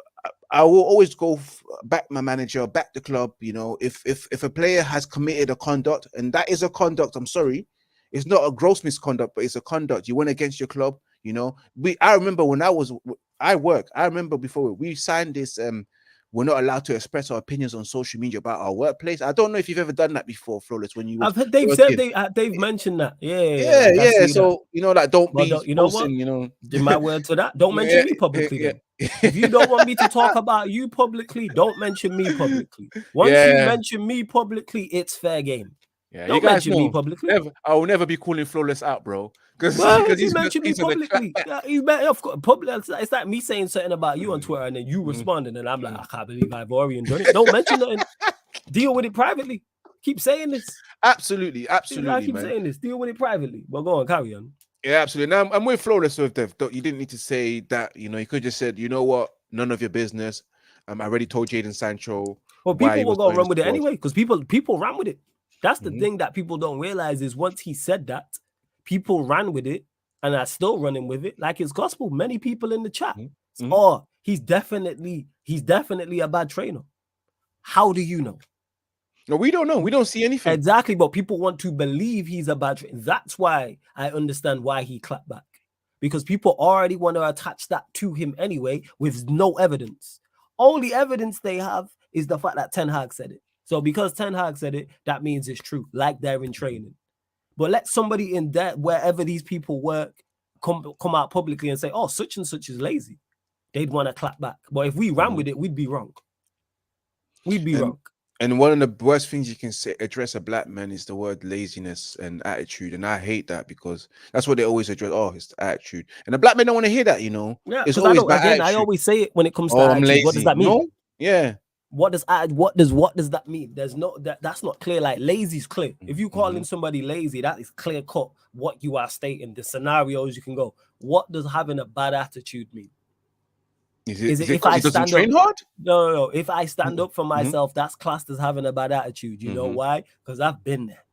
I will always go back my manager, back the club. You know, if a player has committed a conduct, and that is a conduct, I'm sorry, it's not a gross misconduct, but it's a conduct. You went against your club. You know, I remember when I remember before we signed this. We're not allowed to express our opinions on social media about our workplace. I don't know if you've ever done that before, Flawless. When you, I've heard they've mentioned that. Yeah. So that. like, don't well, be you know posting. Give my word to that. Don't mention me publicly. Then, if you don't want me to talk about you publicly, don't mention me publicly. Once you mention me publicly, it's fair game. Yeah, don't you guys mention me publicly. I will never be calling Flawless out, bro. Because you mention me publicly, of course, it's like me saying something about you on Twitter and then you responding, and I'm like, I can't believe Ivorian done it. Don't mention nothing. Deal with it privately. Keep saying this. Absolutely, I keep saying this. Deal with it privately. Well, go on, carry on. Yeah, absolutely. Now I'm with Flawless with Dev. You didn't need to say that. You know, you could just said, you know what, none of your business. I already told Jadon Sancho. Well, people will go run with it anyway because people ran with it. That's the thing that people don't realize is once he said that, people ran with it and are still running with it like it's gospel. Many people in the chat, he's definitely a bad trainer. How do you know? No, we don't know. We don't see anything. Exactly, but people want to believe he's a bad trainer. That's why I understand why he clapped back. Because people already want to attach that to him anyway with no evidence. Only evidence they have is the fact that Ten Hag said it. So because Ten Hag said it, that means it's true, like they're in training. But let somebody in that, wherever these people work, come out publicly and say, oh, such and such is lazy. They'd want to clap back. But if we ran with it, we'd be wrong. We'd be wrong. And one of the worst things you can say, address a black man is the word laziness and attitude. And I hate that because that's what they always address. Oh, it's the attitude. And the black men don't want to hear that, you know. Yeah, it's always I always say it when it comes to attitude. What does that mean? No? Yeah. What does that mean? There's no that's not clear. Like lazy is clear. If you calling somebody lazy, that is clear cut what you are stating. The scenarios you can go. What does having a bad attitude mean? Is it if I stand train up, hard? No. If I stand up for myself, that's classed as having a bad attitude. You know why? Because I've been there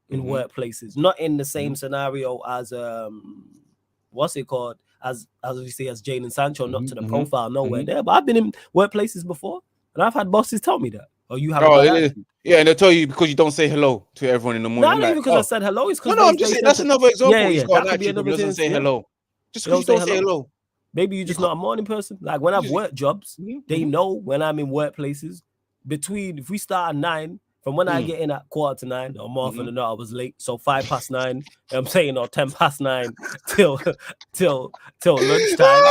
in workplaces, not in the same scenario as what's it called? As obviously as Jadon Sancho, not to the profile, nowhere there. But I've been in workplaces before, and I've had bosses tell me that. Oh, you have a bad attitude. Yeah, and they'll tell you because you don't say hello to everyone in the morning. Not even because I said hello. It's because no, I'm just saying that's another example. Yeah, He's got an that could be attitude, another but he doesn't say hello. Just because you don't say hello. Maybe you're just not a morning person. Like when I've worked jobs, they know when I'm in workplaces. If we start at 9, from when I get in at 8:45, or more often than not, I was late. So 9:05, I'm saying, or 9:10 till lunchtime.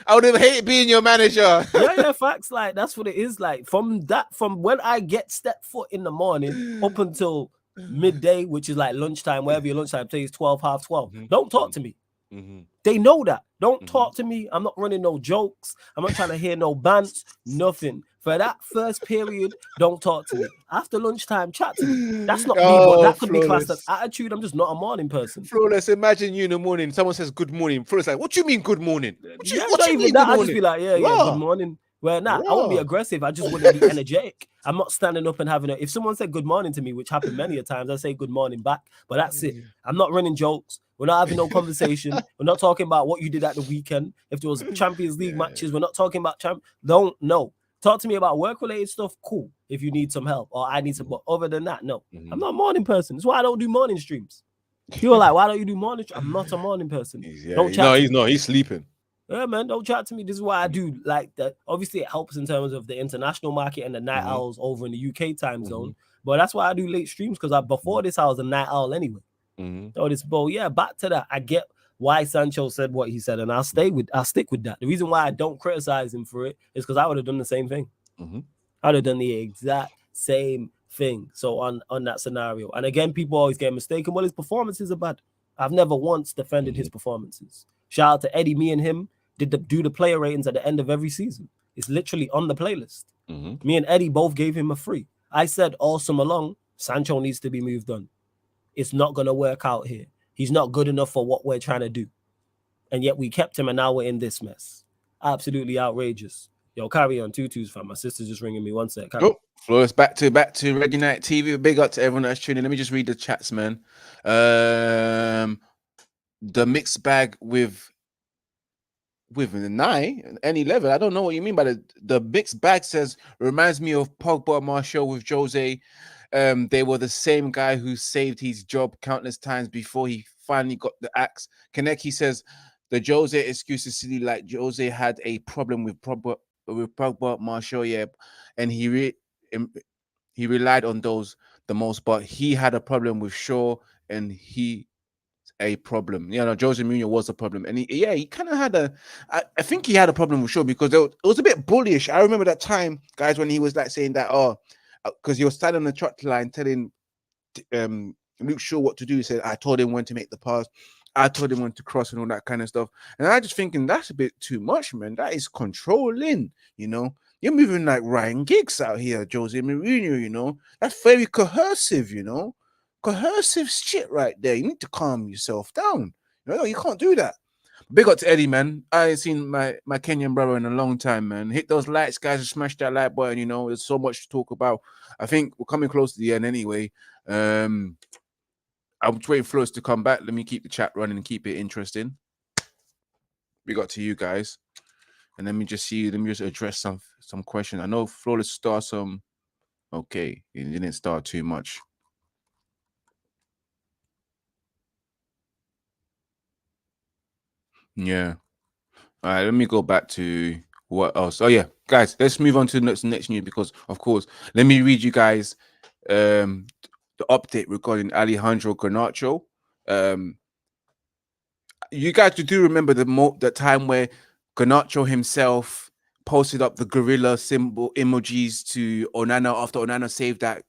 I would have hated being your manager. yeah, facts. Like that's what it is. Like from when I step foot in the morning up until midday, which is like lunchtime, wherever your lunchtime, say it's 12, half 12. Don't talk to me. They know that. Don't talk to me. I'm not running no jokes. I'm not trying to hear no bants, nothing. For that first period, don't talk to me. After lunchtime, chat to me. That's not me, but that could be classed as attitude. I'm just not a morning person. Flawless, imagine you in the morning, someone says good morning. Flawless like, what do you mean good morning? What you mean that? I'll just be like, yeah, good morning. Well, I won't be aggressive. I just wouldn't be energetic. I'm not standing up and having if someone said good morning to me, which happened many a times, I say good morning back. But that's it. I'm not running jokes. We're not having no conversation. We're not talking about what you did at the weekend. If there was Champions League matches, we're not talking about Don't know. Talk to me about work-related stuff. Cool. If you need some help or I need some. But other than that, no. I'm not a morning person. That's why I don't do morning streams. People are like, why don't you do morning? I'm not a morning person. Don't chat. No, he's not. He's sleeping. Yeah, man, don't chat to me. This is why I do like that. Obviously, it helps in terms of the international market and the night owls over in the UK time zone. But that's why I do late streams because before this, I was a night owl anyway. So back to that. I get why Sancho said what he said, and I'll stick with that. The reason why I don't criticize him for it is because I would have done the same thing. I would have done the exact same thing. So on that scenario, and again, people always get mistaken. Well, his performances are bad. I've never once defended his performances. Shout out to Eddie. Me and him do the player ratings at the end of every season. It's literally on the playlist. Me and Eddie both gave him a free. I said all summer long, Sancho needs to be moved on. It's not going to work out here. He's not good enough for what we're trying to do. And yet we kept him and now we're in this mess. Absolutely outrageous. Yo, carry on. 2-2's fam. My sister's just ringing me. One sec. Flawless, back to Red United TV. Big up to everyone that's tuning in. Let me just read the chats, man. The mixed bag with with an eye, any level. I don't know what you mean by the mixed bag. Says reminds me of Pogba and Martial with Jose. They were the same guy who saved his job countless times before he finally got the axe. Kaneki says the Jose excuse is silly, like Jose had a problem with Pogba, Martial, yeah, and he relied on those the most, but he had a problem with Shaw, and he a problem. You know, Jose Mourinho was a problem, and he kind of had I think he had a problem with Shaw because it was a bit bullish. I remember that time, guys, when he was like saying that, because he was standing on the trot line telling Luke Shaw what to do. He said, I told him when to make the pass, I told him when to cross and all that kind of stuff. And I just thinking that's a bit too much, man. That is controlling, you know. You're moving like Ryan Giggs out here, Jose Mourinho, you know. That's very coercive, you know. Coercive shit right there. You need to calm yourself down. You can't do that. Big up to Eddie, man. I ain't seen my Kenyan brother in a long time, man. Hit those lights, guys, and smash that like button. You know, there's so much to talk about. I think we're coming close to the end anyway. I'm waiting for us to come back. Let me keep the chat running and keep it interesting. Big up to you guys. And let me just address some questions. I know Flawless start some. Okay, it didn't start too much. Yeah. All right, let me go back to what else. Oh yeah, guys, let's move on to the next news because, of course, let me read you guys the update regarding Alejandro Garnacho. You guys do remember the time where Garnacho himself posted up the gorilla symbol emojis to Onana after Onana saved that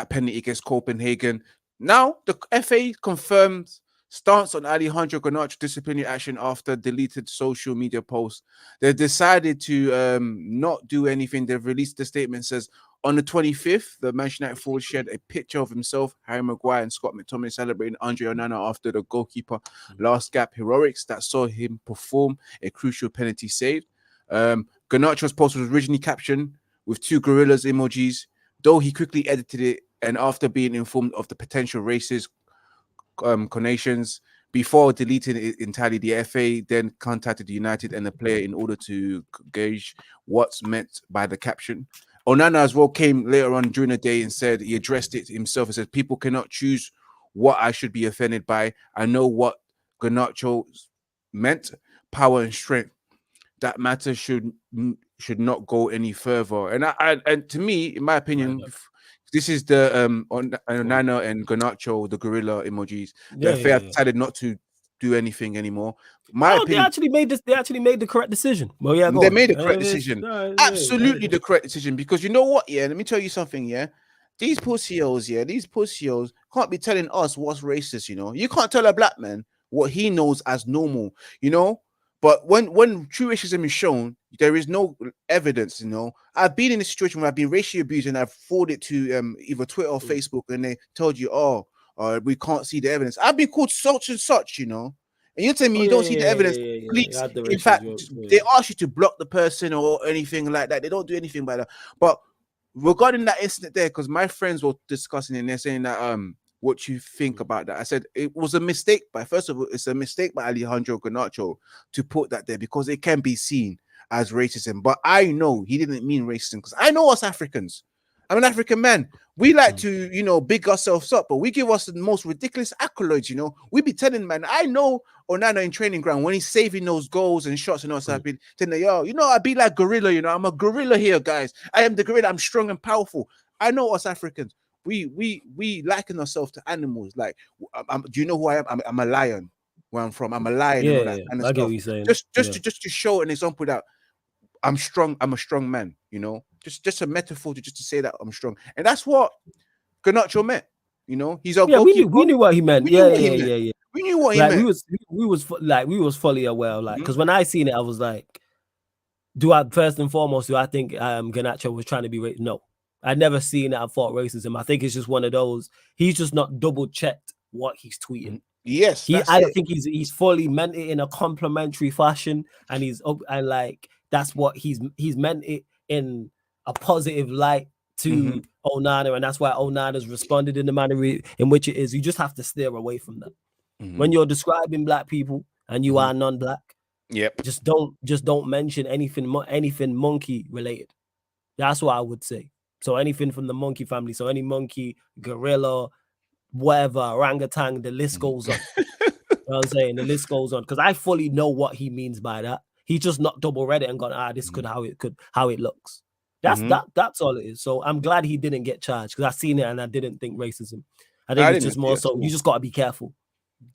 penalty against Copenhagen. Now the FA confirms stance on Alejandro Garnacho disciplinary action after deleted social media posts. They decided to not do anything. They've released the statement. Says on the 25th, the Manchester United forward shared a picture of himself, Harry Maguire, and Scott McTominay celebrating Andre Onana after the goalkeeper last gap heroics that saw him perform a crucial penalty save. Garnacho's post was originally captioned with 2 gorillas emojis, though he quickly edited it, and after being informed of the potential racist connotations before deleting it entirely, the FA then contacted the United and the player in order to gauge what's meant by the caption. Onana as well came later on during the day and said he addressed it himself and said, people cannot choose what I should be offended by. I know what Garnacho meant, power and strength. That matter should not go any further. And to me, in my opinion, this is the Onana and Garnacho, the gorilla emojis. The FA decided not to do anything anymore. My opinion, they actually made this. They actually made the correct decision. Well, yeah, they made the correct decision. Absolutely the correct decision. Because you know what? Yeah, let me tell you something. Yeah, these pussios can't be telling us what's racist. You know, you can't tell a black man what he knows as normal. You know. But when true racism is shown, there is no evidence, you know. I've been in a situation where I've been racially abused and I've forwarded it to either Twitter or Facebook, and they told you, we can't see the evidence. I've been called such and such, you know. And you're telling me you don't see the evidence. Please, in fact, they ask you to block the person or anything like that. They don't do anything by that. But regarding that incident there, because my friends were discussing it and they're saying that what you think about that. I said it was a mistake, but first of all, it's a mistake by Alejandro Garnacho to put that there because it can be seen as racism. But I know he didn't mean racism because I know us Africans. I'm an African man. We like to, you know, big ourselves up, but we give us the most ridiculous accolades, you know. We be telling, man, I know Onana in training ground when he's saving those goals and shots and all that. I've been telling, yo, you know, I be like gorilla, you know, I'm a gorilla here, guys. I am the gorilla. I'm strong and powerful. I know us Africans. We liken ourselves to animals. Like, do you know who I am? I'm a lion. Where I'm from, I'm a lion. And all that kind of stuff. Get what you're saying. Just to show an example that I'm strong. I'm a strong man. You know, just a metaphor to say that I'm strong, and that's what Garnacho meant. You know, he's our we knew what he meant. Yeah. We knew what he meant. We was fully aware. Like, because when I seen it, I was like, first and foremost, do I think Garnacho was trying to be racist? No. I'd never seen it and thought racism. I think it's just one of those. He's just not double checked what he's tweeting. Yes, I think he's fully meant it in a complimentary fashion, and that's what he's meant it in a positive light to Onana, and that's why Onana's responded in the manner in which it is. You just have to steer away from that when you're describing black people and you are non-black. Yep. Just don't mention anything monkey related. That's what I would say. So anything from the monkey family. So any monkey, gorilla, whatever, orangutan, the list goes on. You know what I'm saying? The list goes on. Because I fully know what he means by that. He's just not double read it and gone, this could how it looks. That's all it is. So I'm glad he didn't get charged, because I seen it and I didn't think racism. I think it's just more so you just gotta be careful.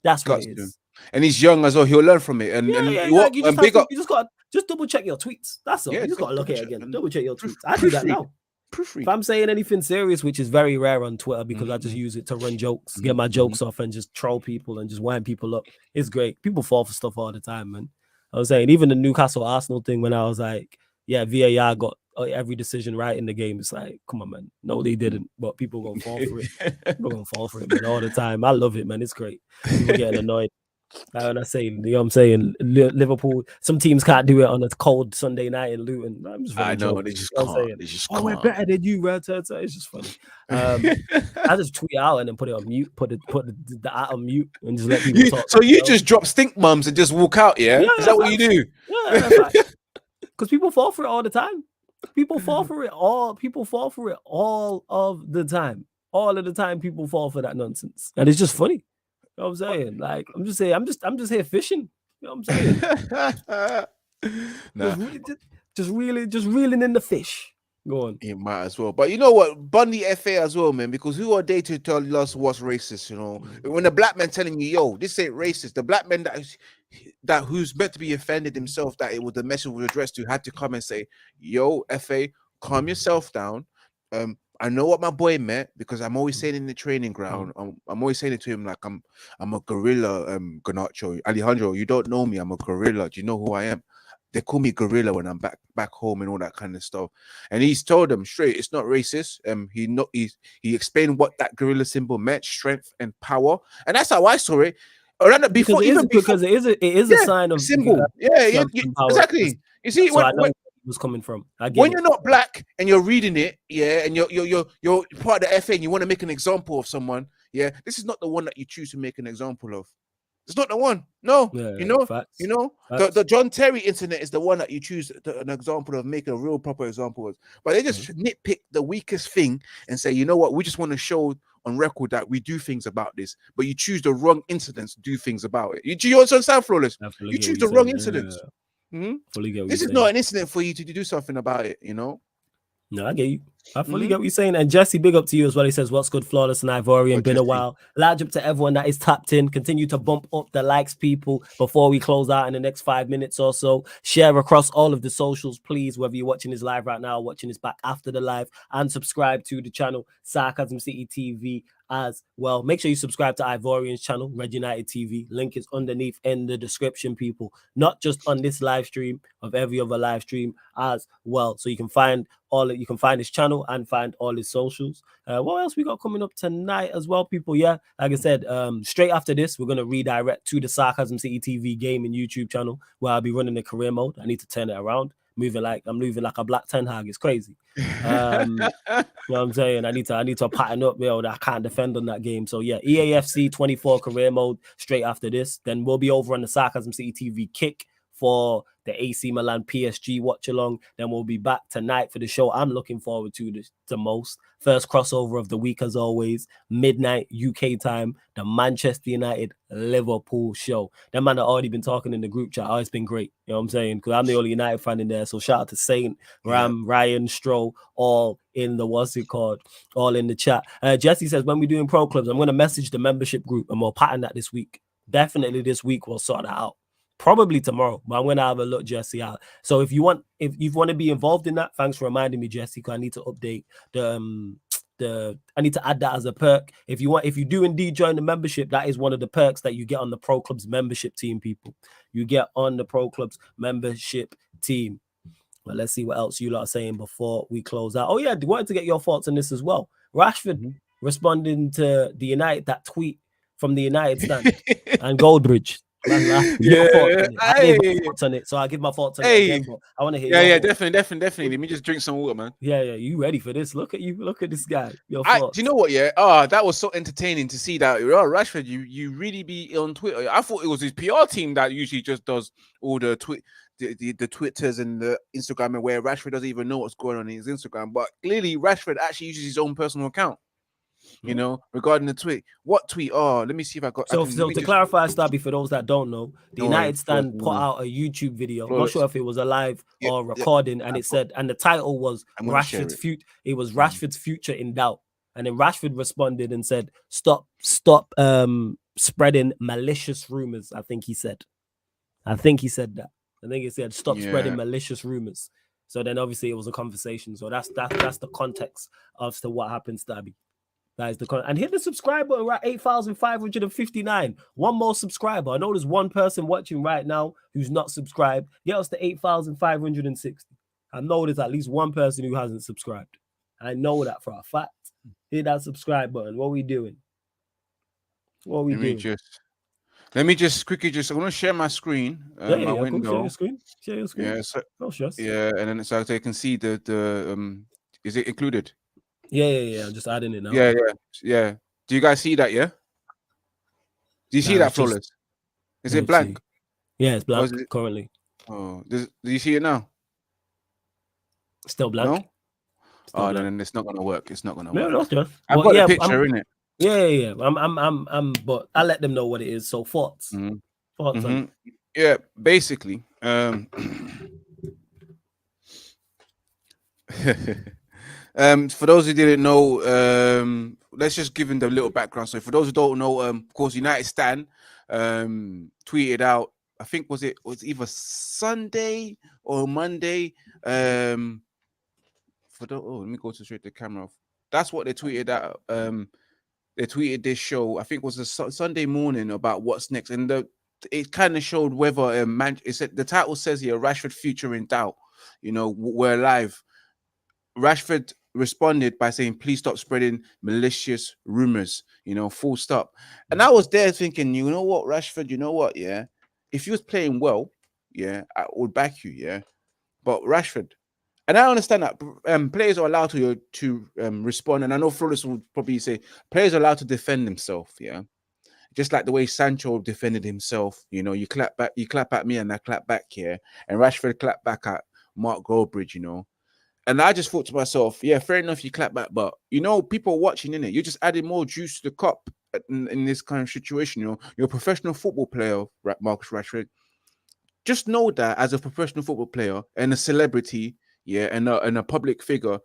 That's what it is. And he's young as well. He'll learn from it. And you just got just double check your tweets. That's all. Yeah, you just got to look at it again. Double check your tweets. I do that now. If I'm saying anything serious, which is very rare on Twitter, because I just use it to run jokes, get my jokes off, and just troll people and just wind people up. It's great. People fall for stuff all the time, man. I was saying, even the Newcastle Arsenal thing, when I was like, yeah, VAR got every decision right in the game. It's like, come on, man. No, they didn't. But people gonna fall for it. People gonna fall for it, man, all the time. I love it, man. It's great. People getting annoyed. And I say, you know what I'm saying? Liverpool, some teams can't do it on a cold Sunday night in Luton. I know, they just can't. They just can't. We're better than you, Red. It's just funny. I just tweet out and then put it on mute, put the app on mute, and just let people talk. So you just drop stink mums and just walk out, yeah? Is that what you do? Yeah, because people fall for it all the time. People fall for it all. People fall for it all of the time. All of the time, people fall for that nonsense, and it's just funny. You know what I'm saying? Like, I'm just saying, I'm just here fishing. You know what I'm saying? Just reeling in the fish. Go on. You might as well. But you know what? Bundy FA as well, man, because who are they to tell us what's racist, you know? When the black man telling you, yo, this ain't racist, the black man that who's meant to be offended himself, that it was the message was addressed to, had to come and say, yo, FA, calm yourself down. I know what my boy meant, because I'm always saying in the training ground, I'm always saying it to him like I'm a gorilla, Garnacho. Alejandro, you don't know me, I'm a gorilla. Do you know who I am? They call me gorilla when I'm back home and all that kind of stuff. And he's told them straight, it's not racist. He explained what that gorilla symbol meant, strength and power. And that's how I saw it. Because it is a sign of symbol. Exactly. You see, so when was coming from. When you're not black and you're reading it, and you're part of the FA and you want to make an example of someone, this is not the one that you choose to make an example of. It's not the one. No, facts. The John Terry incident is the one that you choose an example of, make a real proper example of. But they just nitpick the weakest thing and say, you know what, we just want to show on record that we do things about this, but you choose the wrong incidents to do things about it. Do you understand, Flawless? You choose the wrong incidents. This is not an incident for you to do something about it, you know? No, I get you. I fully get what you're saying. And Jesse, big up to you as well. He says, what's good, Flawless and Ivorian? Been a while. Large up to everyone that is tapped in. Continue to bump up the likes, people, before we close out in the next 5 minutes or so. Share across all of the socials, please, whether you're watching this live right now or watching this back after the live. And subscribe to the channel, Sarcasm City TV, as well. Make sure you subscribe to Ivorian's channel, Red United TV. Link is underneath in the description, people. Not just on this live stream, of every other live stream as well. So you can find his channel and find all his socials. What else we got coming up tonight as well, people? Yeah, like I said, straight after this, we're gonna redirect to the Sarcasm City TV gaming YouTube channel, where I'll be running the career mode. I need to turn it around. I'm moving like a black Ten Hag. It's crazy. You know what I'm saying? I need to pattern up, that I can't defend on that game. So yeah, EAFC 24 career mode straight after this. Then we'll be over on the Sarcasm City TV kick for the AC Milan PSG watch along. Then we'll be back tonight for the show I'm looking forward to the most. First crossover of the week, as always, midnight UK time, the Manchester United Liverpool show. That man have already been talking in the group chat. It's been great. You know what I'm saying? Because I'm the only United fan in there. So shout out to Saint, Ram, Ryan, Stroll, all in the all in the chat. Jesse says, when we're doing pro clubs, I'm going to message the membership group and we'll pattern that this week. Definitely this week we'll sort that out. Probably tomorrow, but I'm going to have a look, Jesse, out. So if you want to be involved in that, thanks for reminding me, Jesse, because I need to update I need to add that as a perk. If you do indeed join the membership, that is one of the perks that you get on the Pro Clubs membership team, people. You get on the Pro Clubs membership team. Well, let's see what else you lot are saying before we close out. Oh yeah, I wanted to get your thoughts on this as well. Rashford responding to that tweet from the United stand and Goldbridge. Your thoughts on it. I gave my thoughts on it, so I give my thoughts on it again. But I want to hear. Yeah, definitely. Let me just drink some water, man. Yeah. You ready for this? Look at you. Look at this guy. Your Do thoughts. you know what? Yeah. Oh, that was so entertaining to see that. Oh, Rashford, you really be on Twitter. I thought it was his PR team that usually just does all the the Twitters and the Instagram, and where Rashford doesn't even know what's going on in his Instagram. But clearly, Rashford actually uses his own personal account. You know, regarding the tweet. What tweet? Oh, let me see if I got. So to clarify, Stabby, for those that don't know, the United stand put out a YouTube video. I'm not sure if it was a live or recording, and it said, and the title was Rashford's future. It was Rashford's future in doubt, and then Rashford responded and said, "Stop spreading malicious rumors." I think he said that. I think he said, "Stop spreading malicious rumors." So then, obviously, it was a conversation. So that's the context of what happened, Stabby. That is the content. And hit the subscribe button. We're at 8,559. One more subscriber. I know there's one person watching right now who's not subscribed. Get us to 8,560. I know there's at least one person who hasn't subscribed. I know that for a fact. Hit that subscribe button. What are we doing? Let me just quickly I want to share my screen. My window. Cool. Share your screen. Yeah, so, no stress. Yeah, and then so they can see the is it included? Yeah. I'm just adding it now. Yeah. Do you guys see that? Yeah. Do you see that, Flawless? Is it blank? Yeah, it's blank currently. Oh, do you see it now? Still blank. No. Still blank. Then it's not gonna work. It's not gonna work. No, just. I've got a picture in it. Yeah. But I let them know what it is. So thoughts. Thoughts on it. Yeah, basically. For those who didn't know, let's just give them the little background. So for those who don't know, of course, United Stan tweeted out, I think was either Sunday or Monday. Let me go straight to the camera. That's what they tweeted out. They tweeted this show, I think it was a Sunday morning, about what's next. And it kind of showed whether it said, the title says here, Rashford future in doubt. You know, we're live. Rashford responded by saying, "Please stop spreading malicious rumors." You know, full stop. And I was there thinking, you know what, Rashford, you know what, yeah, if you was playing well, yeah, I would back you, yeah. But Rashford, and I understand that players are allowed to respond, and I know Flawless would probably say players are allowed to defend themselves, yeah. Just like the way Sancho defended himself, you know, you clap at me and I clap back here, and Rashford clapped back at Mark Goldbridge, you know. And I just thought to myself, yeah, fair enough, you clap back, but you know, people watching, innit? You're just adding more juice to the cup in this kind of situation. You know, you're a professional football player, Marcus Rashford. Just know that as a professional football player and a celebrity, yeah, and a public figure,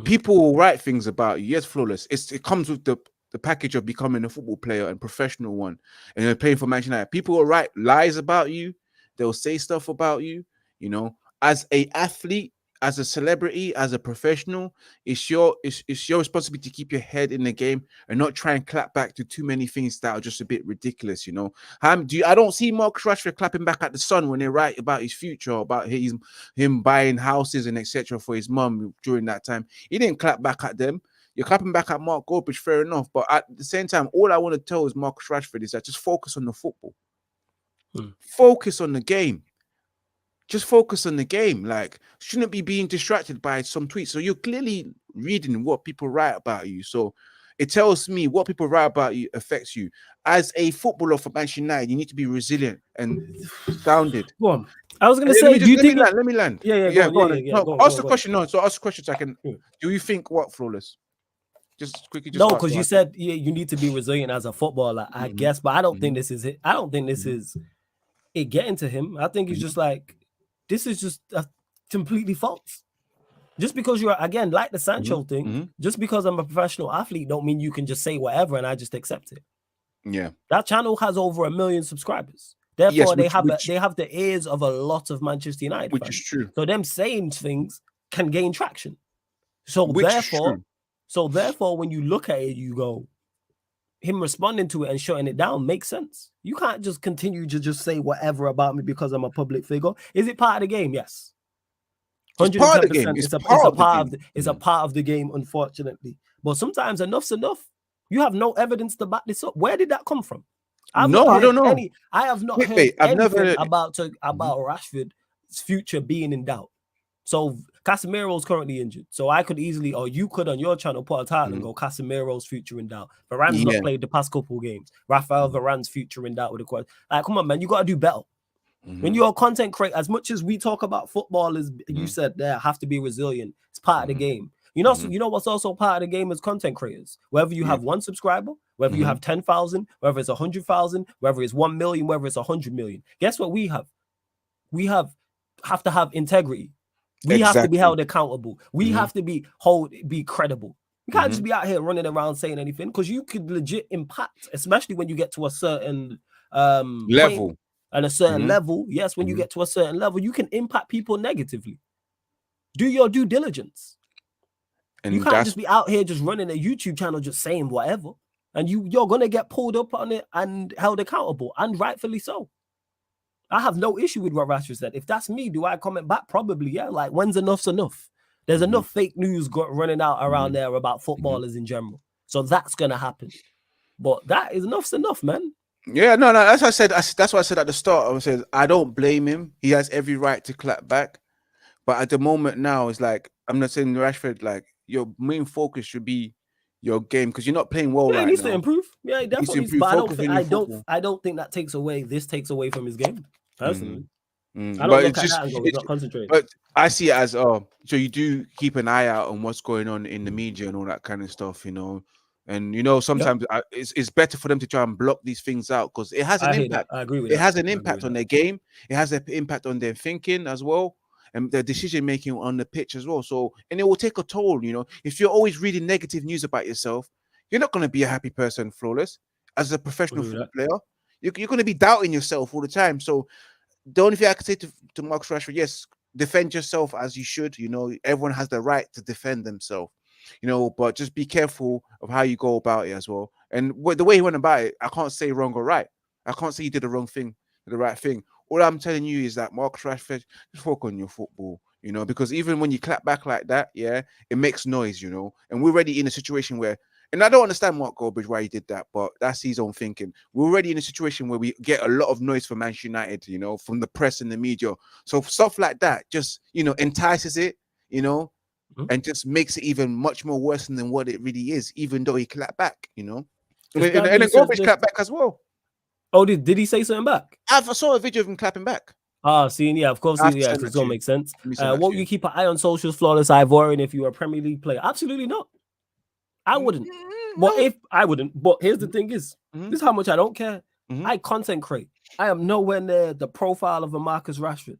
people will write things about you. Yes, Flawless. It comes with the package of becoming a football player and professional one, and you're playing for Manchester United. People will write lies about you. They'll say stuff about you. You know, as a athlete, as a celebrity, as a professional, it's your responsibility to keep your head in the game and not try and clap back to too many things that are just a bit ridiculous, you know. I don't see Marcus Rashford clapping back at the Sun when they write about his future, about him buying houses and etc. for his mum during that time. He didn't clap back at them. You're clapping back at Mark Goldbridge, fair enough. But at the same time, all I want to tell is Marcus Rashford is that just focus on the football. Focus on the game. Just focus on the game. Like, shouldn't be being distracted by some tweets. So you're clearly reading what people write about you. So it tells me what people write about you affects you. As a footballer for Manchester United, you need to be resilient and sounded. Go on. I was going to say, let me land. Yeah, go on. Ask the question. No, so ask the question so I can. Do you think what, Flawless? Just quickly. No, because you said you need to be resilient as a footballer, I guess. But I don't think this is it. I don't think this is it getting to him. I think he's just like, this is just completely false. Just because you're, again, like the Sancho thing, just because I'm a professional athlete don't mean you can just say whatever and I just accept it. Yeah. That channel has over 1 million subscribers. Therefore, they have the ears of a lot of Manchester United fans. Which is true. So them saying things can gain traction. So therefore, when you look at it, you go, him responding to it and shutting it down makes sense. You can't just continue to just say whatever about me because I'm a public figure. Is it part of the game? Yes. 110%. It's a part of the game, unfortunately. But sometimes enough's enough. You have no evidence to back this up. Where did that come from? I don't know. I have not heard anything about Rashford's future being in doubt. So Casemiro's currently injured. So I could easily, or you could on your channel, put a title and go Casemiro's future in doubt. Varane's not played the past couple games. Rafael Varane's future in doubt with the question. Like, come on, man, you got to do better. When you're a content creator, as much as we talk about footballers, you said there have to be resilient. It's part of the game. You know what's also part of the game as content creators? Whether you have 1 subscriber, whether you have 10,000, whether it's 100,000, whether it's 1 million, whether it's 100 million. Guess what we have? We have to have integrity. We have to be held accountable. We have to be credible. You can't just be out here running around saying anything, because you could legit impact, especially when you get to a certain level. Point and a certain level. Yes, when you get to a certain level, you can impact people negatively. Do your due diligence. And you can't just be out here just running a YouTube channel just saying whatever. And you're going to get pulled up on it and held accountable, and rightfully so. I have no issue with what Rashford said. If that's me, do I comment back? Probably, yeah. Like, when's enough's enough? There's enough fake news running out around there about footballers in general. So that's going to happen. But that is enough's enough, man. Yeah, no. That's what I said. That's what I said at the start. I said, I don't blame him. He has every right to clap back. But at the moment now, it's like, I'm not saying Rashford, like, your main focus should be your game, because you're not playing well right now. He needs to improve. Yeah, he definitely needs to improve. But I don't think that takes away from his game, personally. I don't look at that and go, he's not concentrating. But I see it as, so you do keep an eye out on what's going on in the media and all that kind of stuff, you know. And, you know, sometimes it's better for them to try and block these things out, because it has an impact. I agree with that. It has an impact on their game. It has an impact on their thinking as well, and their decision making on the pitch as well. So, and it will take a toll, you know. If you're always reading negative news about yourself, you're not going to be a happy person, Flawless. As a professional football player, you're going to be doubting yourself all the time. So the only thing I can say to Marcus Rashford, yes, defend yourself as you should. You know, everyone has the right to defend themselves, you know, but just be careful of how you go about it as well. And the way he went about it, I can't say wrong or right. I can't say he did the wrong thing, the right thing. All I'm telling you is that Marcus Rashford, just focus on your football, you know, because even when you clap back like that, yeah, it makes noise, you know. And we're already in a situation where, and I don't understand Mark Goldbridge why he did that, but that's his own thinking. We're already in a situation where we get a lot of noise from Manchester United, you know, from the press and the media. So stuff like that just, you know, entices it, you know, and just makes it even much more worse than what it really is, even though he clapped back, you know. And then Goldbridge clapped back as well. Oh, did he say something back? I saw a video of him clapping back. Seeing, yeah, of course, yeah, it's gonna make sense. Won't you keep an eye on socials, Flawless Ivorian, if you were a Premier League player? Absolutely not. I wouldn't. But here's the thing is, this is how much I don't care. I content create. I am nowhere near the profile of a Marcus Rashford.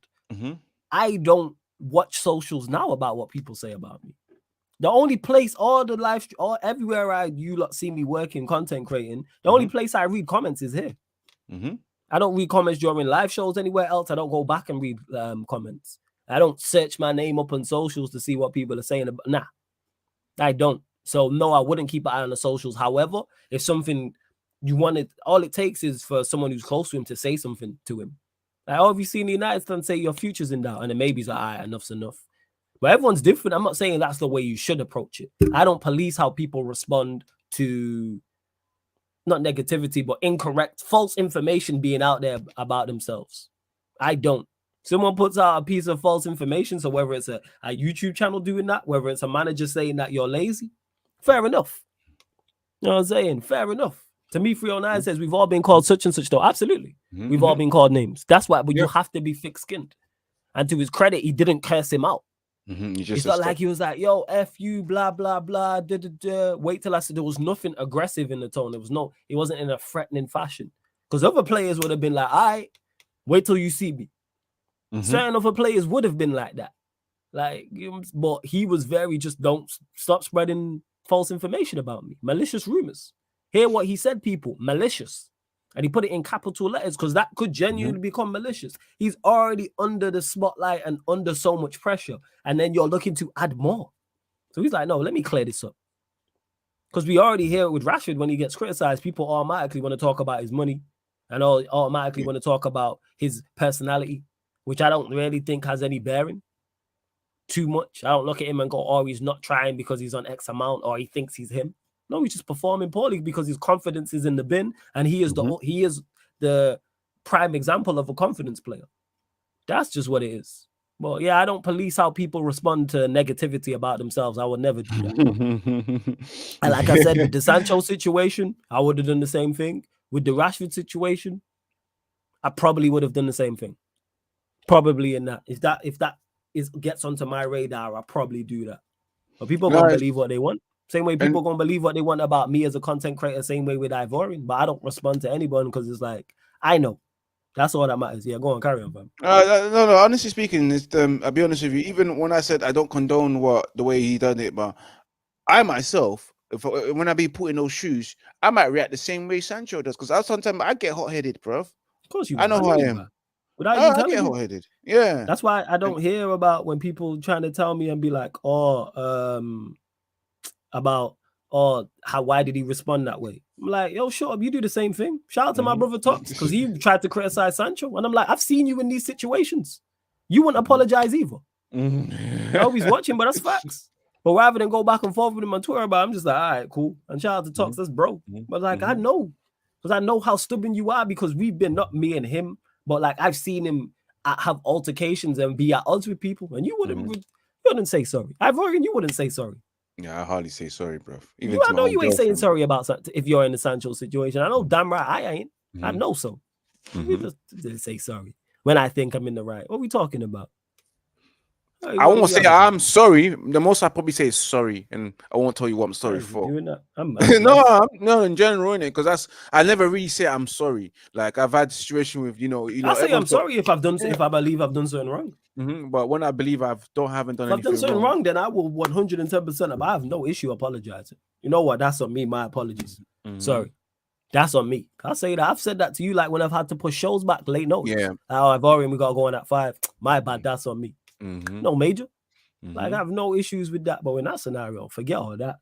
I don't watch socials now about what people say about me. The only place, everywhere you lot see me working, content creating, the only place I read comments is here. I don't read comments during live shows anywhere else. I don't go back and read comments. I don't search my name up on socials to see what people are saying about. Nah, I don't. So no, I wouldn't keep an eye on the socials. However, if something you wanted, all it takes is for someone who's close to him to say something to him. Like, oh, have you seen the United stand say your future's in doubt? And then maybe he's like, all right, enough's enough. But everyone's different. I'm not saying that's the way you should approach it. I don't police how people respond to not negativity, but incorrect, false information being out there about themselves. I don't. Someone puts out a piece of false information, so whether it's a YouTube channel doing that, whether it's a manager saying that you're lazy, fair enough. You know what I'm saying? Fair enough. To me, 309 says we've all been called such and such, though. Absolutely. We've all been called names. That's why, but you have to be thick-skinned. And to his credit, he didn't curse him out. It's not like he was like, yo, F you, blah, blah, blah, da, da, da. Wait till I said there was nothing aggressive in the tone. It wasn't in a threatening fashion. Because other players would have been like, all right, wait till you see me. Certain other players would have been like that. Like, but he was very just, don't stop spreading false information about me. Malicious rumors. Hear what he said, people. Malicious. And he put it in capital letters because that could genuinely become malicious. He's already under the spotlight and under so much pressure. And then you're looking to add more. So he's like, no, let me clear this up. Because we already hear it with Rashford when he gets criticized, people automatically want to talk about his money and automatically want to talk about his personality, which I don't really think has any bearing too much. I don't look at him and go, oh, he's not trying because he's on X amount or he thinks he's him. No, he's just performing poorly because his confidence is in the bin, and he is the prime example of a confidence player. That's just what it is. Well, yeah, I don't police how people respond to negativity about themselves. I would never do that. And like I said, with the Sancho situation, I would have done the same thing. With the Rashford situation, I probably would have done the same thing. Probably in that. If that gets onto my radar, I'll probably do that. But people are going to believe what they want. Same way people are going to believe what they want about me as a content creator, same way with Ivorian. But I don't respond to anyone because it's like, I know. That's all that matters. Yeah, go on, carry on, fam. No. Honestly speaking, it's I'll be honest with you. Even when I said I don't condone the way he done it, but I myself, when I be put in those shoes, I might react the same way Sancho does. Because sometimes I get hot headed, bro. Of course you. I know who I am. Without even I telling get you. hot headed. Yeah. That's why I don't hear about when people trying to tell me and be like, why did he respond that way? I'm like, yo, shut up, you do the same thing. Shout out to my brother Tops, because he tried to criticize Sancho. And I'm like, I've seen you in these situations. You wouldn't apologize either. I hope he's watching, but that's facts. But rather than go back and forth with him on Twitter about it, I'm just like, all right, cool. And shout out to Tops, that's bro. But like, I know. Because I know how stubborn you are, because we've been, not me and him, but like I've seen him have altercations and be at odds with people. And you wouldn't say sorry. Ivorian, you wouldn't say sorry. Yeah, I hardly say sorry, bro. Even I know you ain't saying sorry about if you're in the Sancho situation. I know damn right I ain't. I know so. We just didn't say sorry when I think I'm in the right. What are we talking about? I won't say I'm sorry. The most I probably say is sorry, and I won't tell you what I'm sorry for. Doing that? No, in general, innit? Because I never really say I'm sorry. Like I've had situation with I say I'm sorry if I believe I've done something wrong. But when I believe haven't done anything I've done something wrong, then I will 110%. I have no issue apologizing. You know what? That's on me. My apologies. Sorry. That's on me. I'll say that. I've said that to you, like when I've had to push shows back late notice. Yeah. I've already we got to go on at 5. My bad. That's on me. No major. Like I have no issues with that. But in that scenario, forget all that.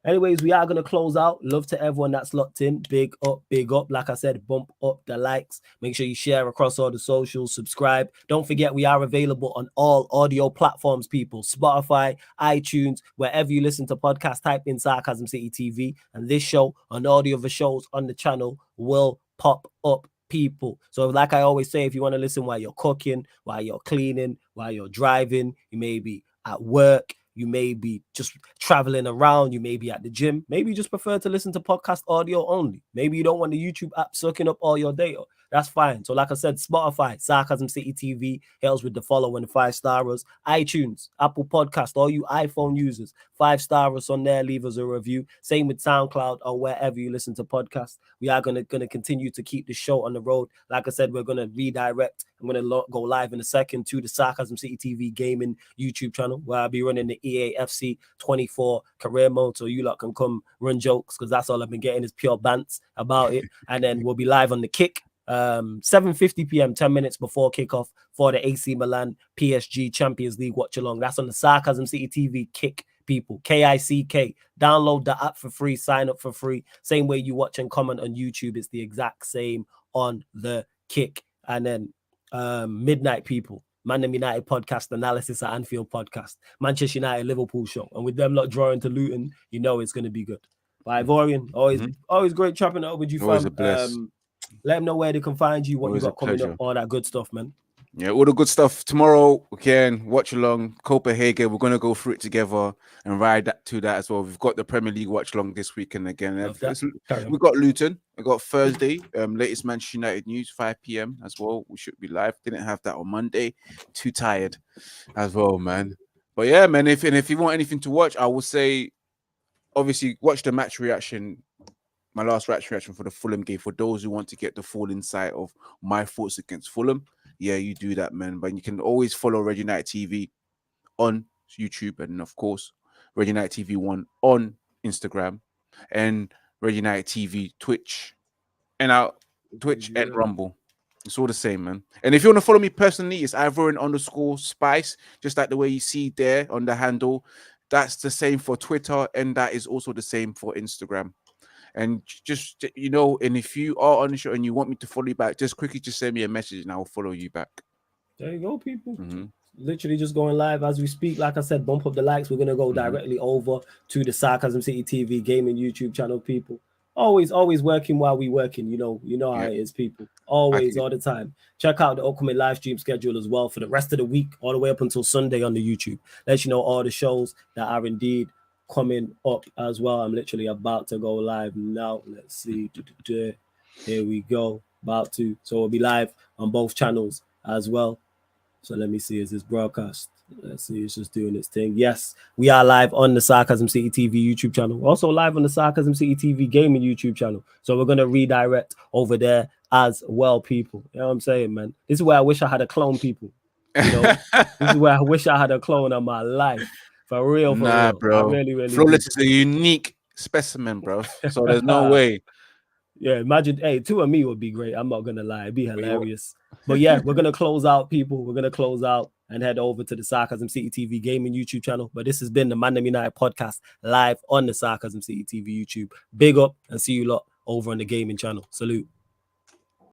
Anyways, we are going to close out. Love to everyone that's locked in. Big up, big up. Like I said, bump up the likes. Make sure you share across all the socials. Subscribe. Don't forget, we are available on all audio platforms, people. Spotify, iTunes, wherever you listen to podcasts, type in Sarcasm City TV. And this show and all the other shows on the channel will pop up, people. So like I always say, if you want to listen while you're cooking, while you're cleaning, while you're driving, you may be at work, you may be just traveling around, you may be at the gym, maybe you just prefer to listen to podcast audio only. Maybe you don't want the YouTube app sucking up all your data. That's fine. So like I said, Spotify, Sarcasm City TV, helps with the follow and the 5-stars. iTunes, Apple Podcast, all you iPhone users, 5-stars on there, leave us a review. Same with SoundCloud or wherever you listen to podcasts. We are gonna continue to keep the show on the road. Like I said, we're gonna redirect. I'm gonna go live in a second to the Sarcasm City TV gaming YouTube channel, where I'll be running the EAFC 24 career mode, so you lot can come run jokes, because that's all I've been getting is pure bants about it. And then we'll be live on the Kick 7:50 p.m. 10 minutes before kickoff for the AC Milan PSG Champions League watch along. That's on the Sarcasm City TV Kick, people. KICK. Download the app for free, sign up for free. Same way you watch and comment on YouTube, it's the exact same on the Kick. And then midnight, people. Man United podcast analysis at Anfield podcast, Manchester United Liverpool show, and with them lot drawing to Luton, you know it's going to be good. But Ivorian, always great chopping it up with you, always fam. A bless. Let them know where they can find you, what always you got coming up, all that good stuff, man. Yeah, all the good stuff tomorrow. Again, watch along Copenhagen. We're gonna go through it together and ride that as well. We've got the Premier League watch along this weekend again. We've got Luton. We've got Thursday. Latest Manchester United news, 5 p.m. as well. We should be live. Didn't have that on Monday. Too tired as well, man. But yeah, man. If you want anything to watch, I will say, obviously, watch the match reaction. My last match reaction for the Fulham game. For those who want to get the full insight of my thoughts against Fulham, yeah, you do that, man. But you can always follow Red United TV on YouTube, and of course, Red United TV 1 on Instagram, and Red United TV Twitch, and Twitch and Rumble. It's all the same, man. And if you want to follow me personally, it's Ivorian_Spice, just like the way you see there on the handle. That's the same for Twitter, and that is also the same for Instagram. And just, and if you are on the show and you want me to follow you back, just quickly send me a message and I'll follow you back. There you go, people. literally just going live as we speak. Like I said, bump up the likes. We're gonna go directly over to the Sarcasm City TV gaming YouTube channel, people. Always working while we working. You know how it is, people. Always, all the time. Check out the upcoming live stream schedule as well for the rest of the week, all the way up until Sunday on the YouTube. Let you know all the shows that are indeed coming up as well. I'm literally about to go live now. Let's see. Here we go. About to. So we'll be live on both channels as well. So let me see, is this broadcast? Let's see, it's just doing its thing. Yes, we are live on the Sarcasm City TV YouTube channel. Also live on the Sarcasm City TV gaming YouTube channel. So we're going to redirect over there as well, people. You know what I'm saying, man? This is where I wish I had a clone, people. You know, this is where I wish I had a clone of my life. For real, Nah, real. bro. I really Flawless is a unique specimen, bro. So there's no way. Yeah, imagine, hey, two of me would be great. I'm not gonna lie, it'd be hilarious. But yeah, we're gonna close out, people. We're gonna close out and head over to the Sarcasm City TV gaming YouTube channel. But this has been the Man United podcast live on the Sarcasm City TV YouTube. Big up and see you lot over on the gaming channel. Salute.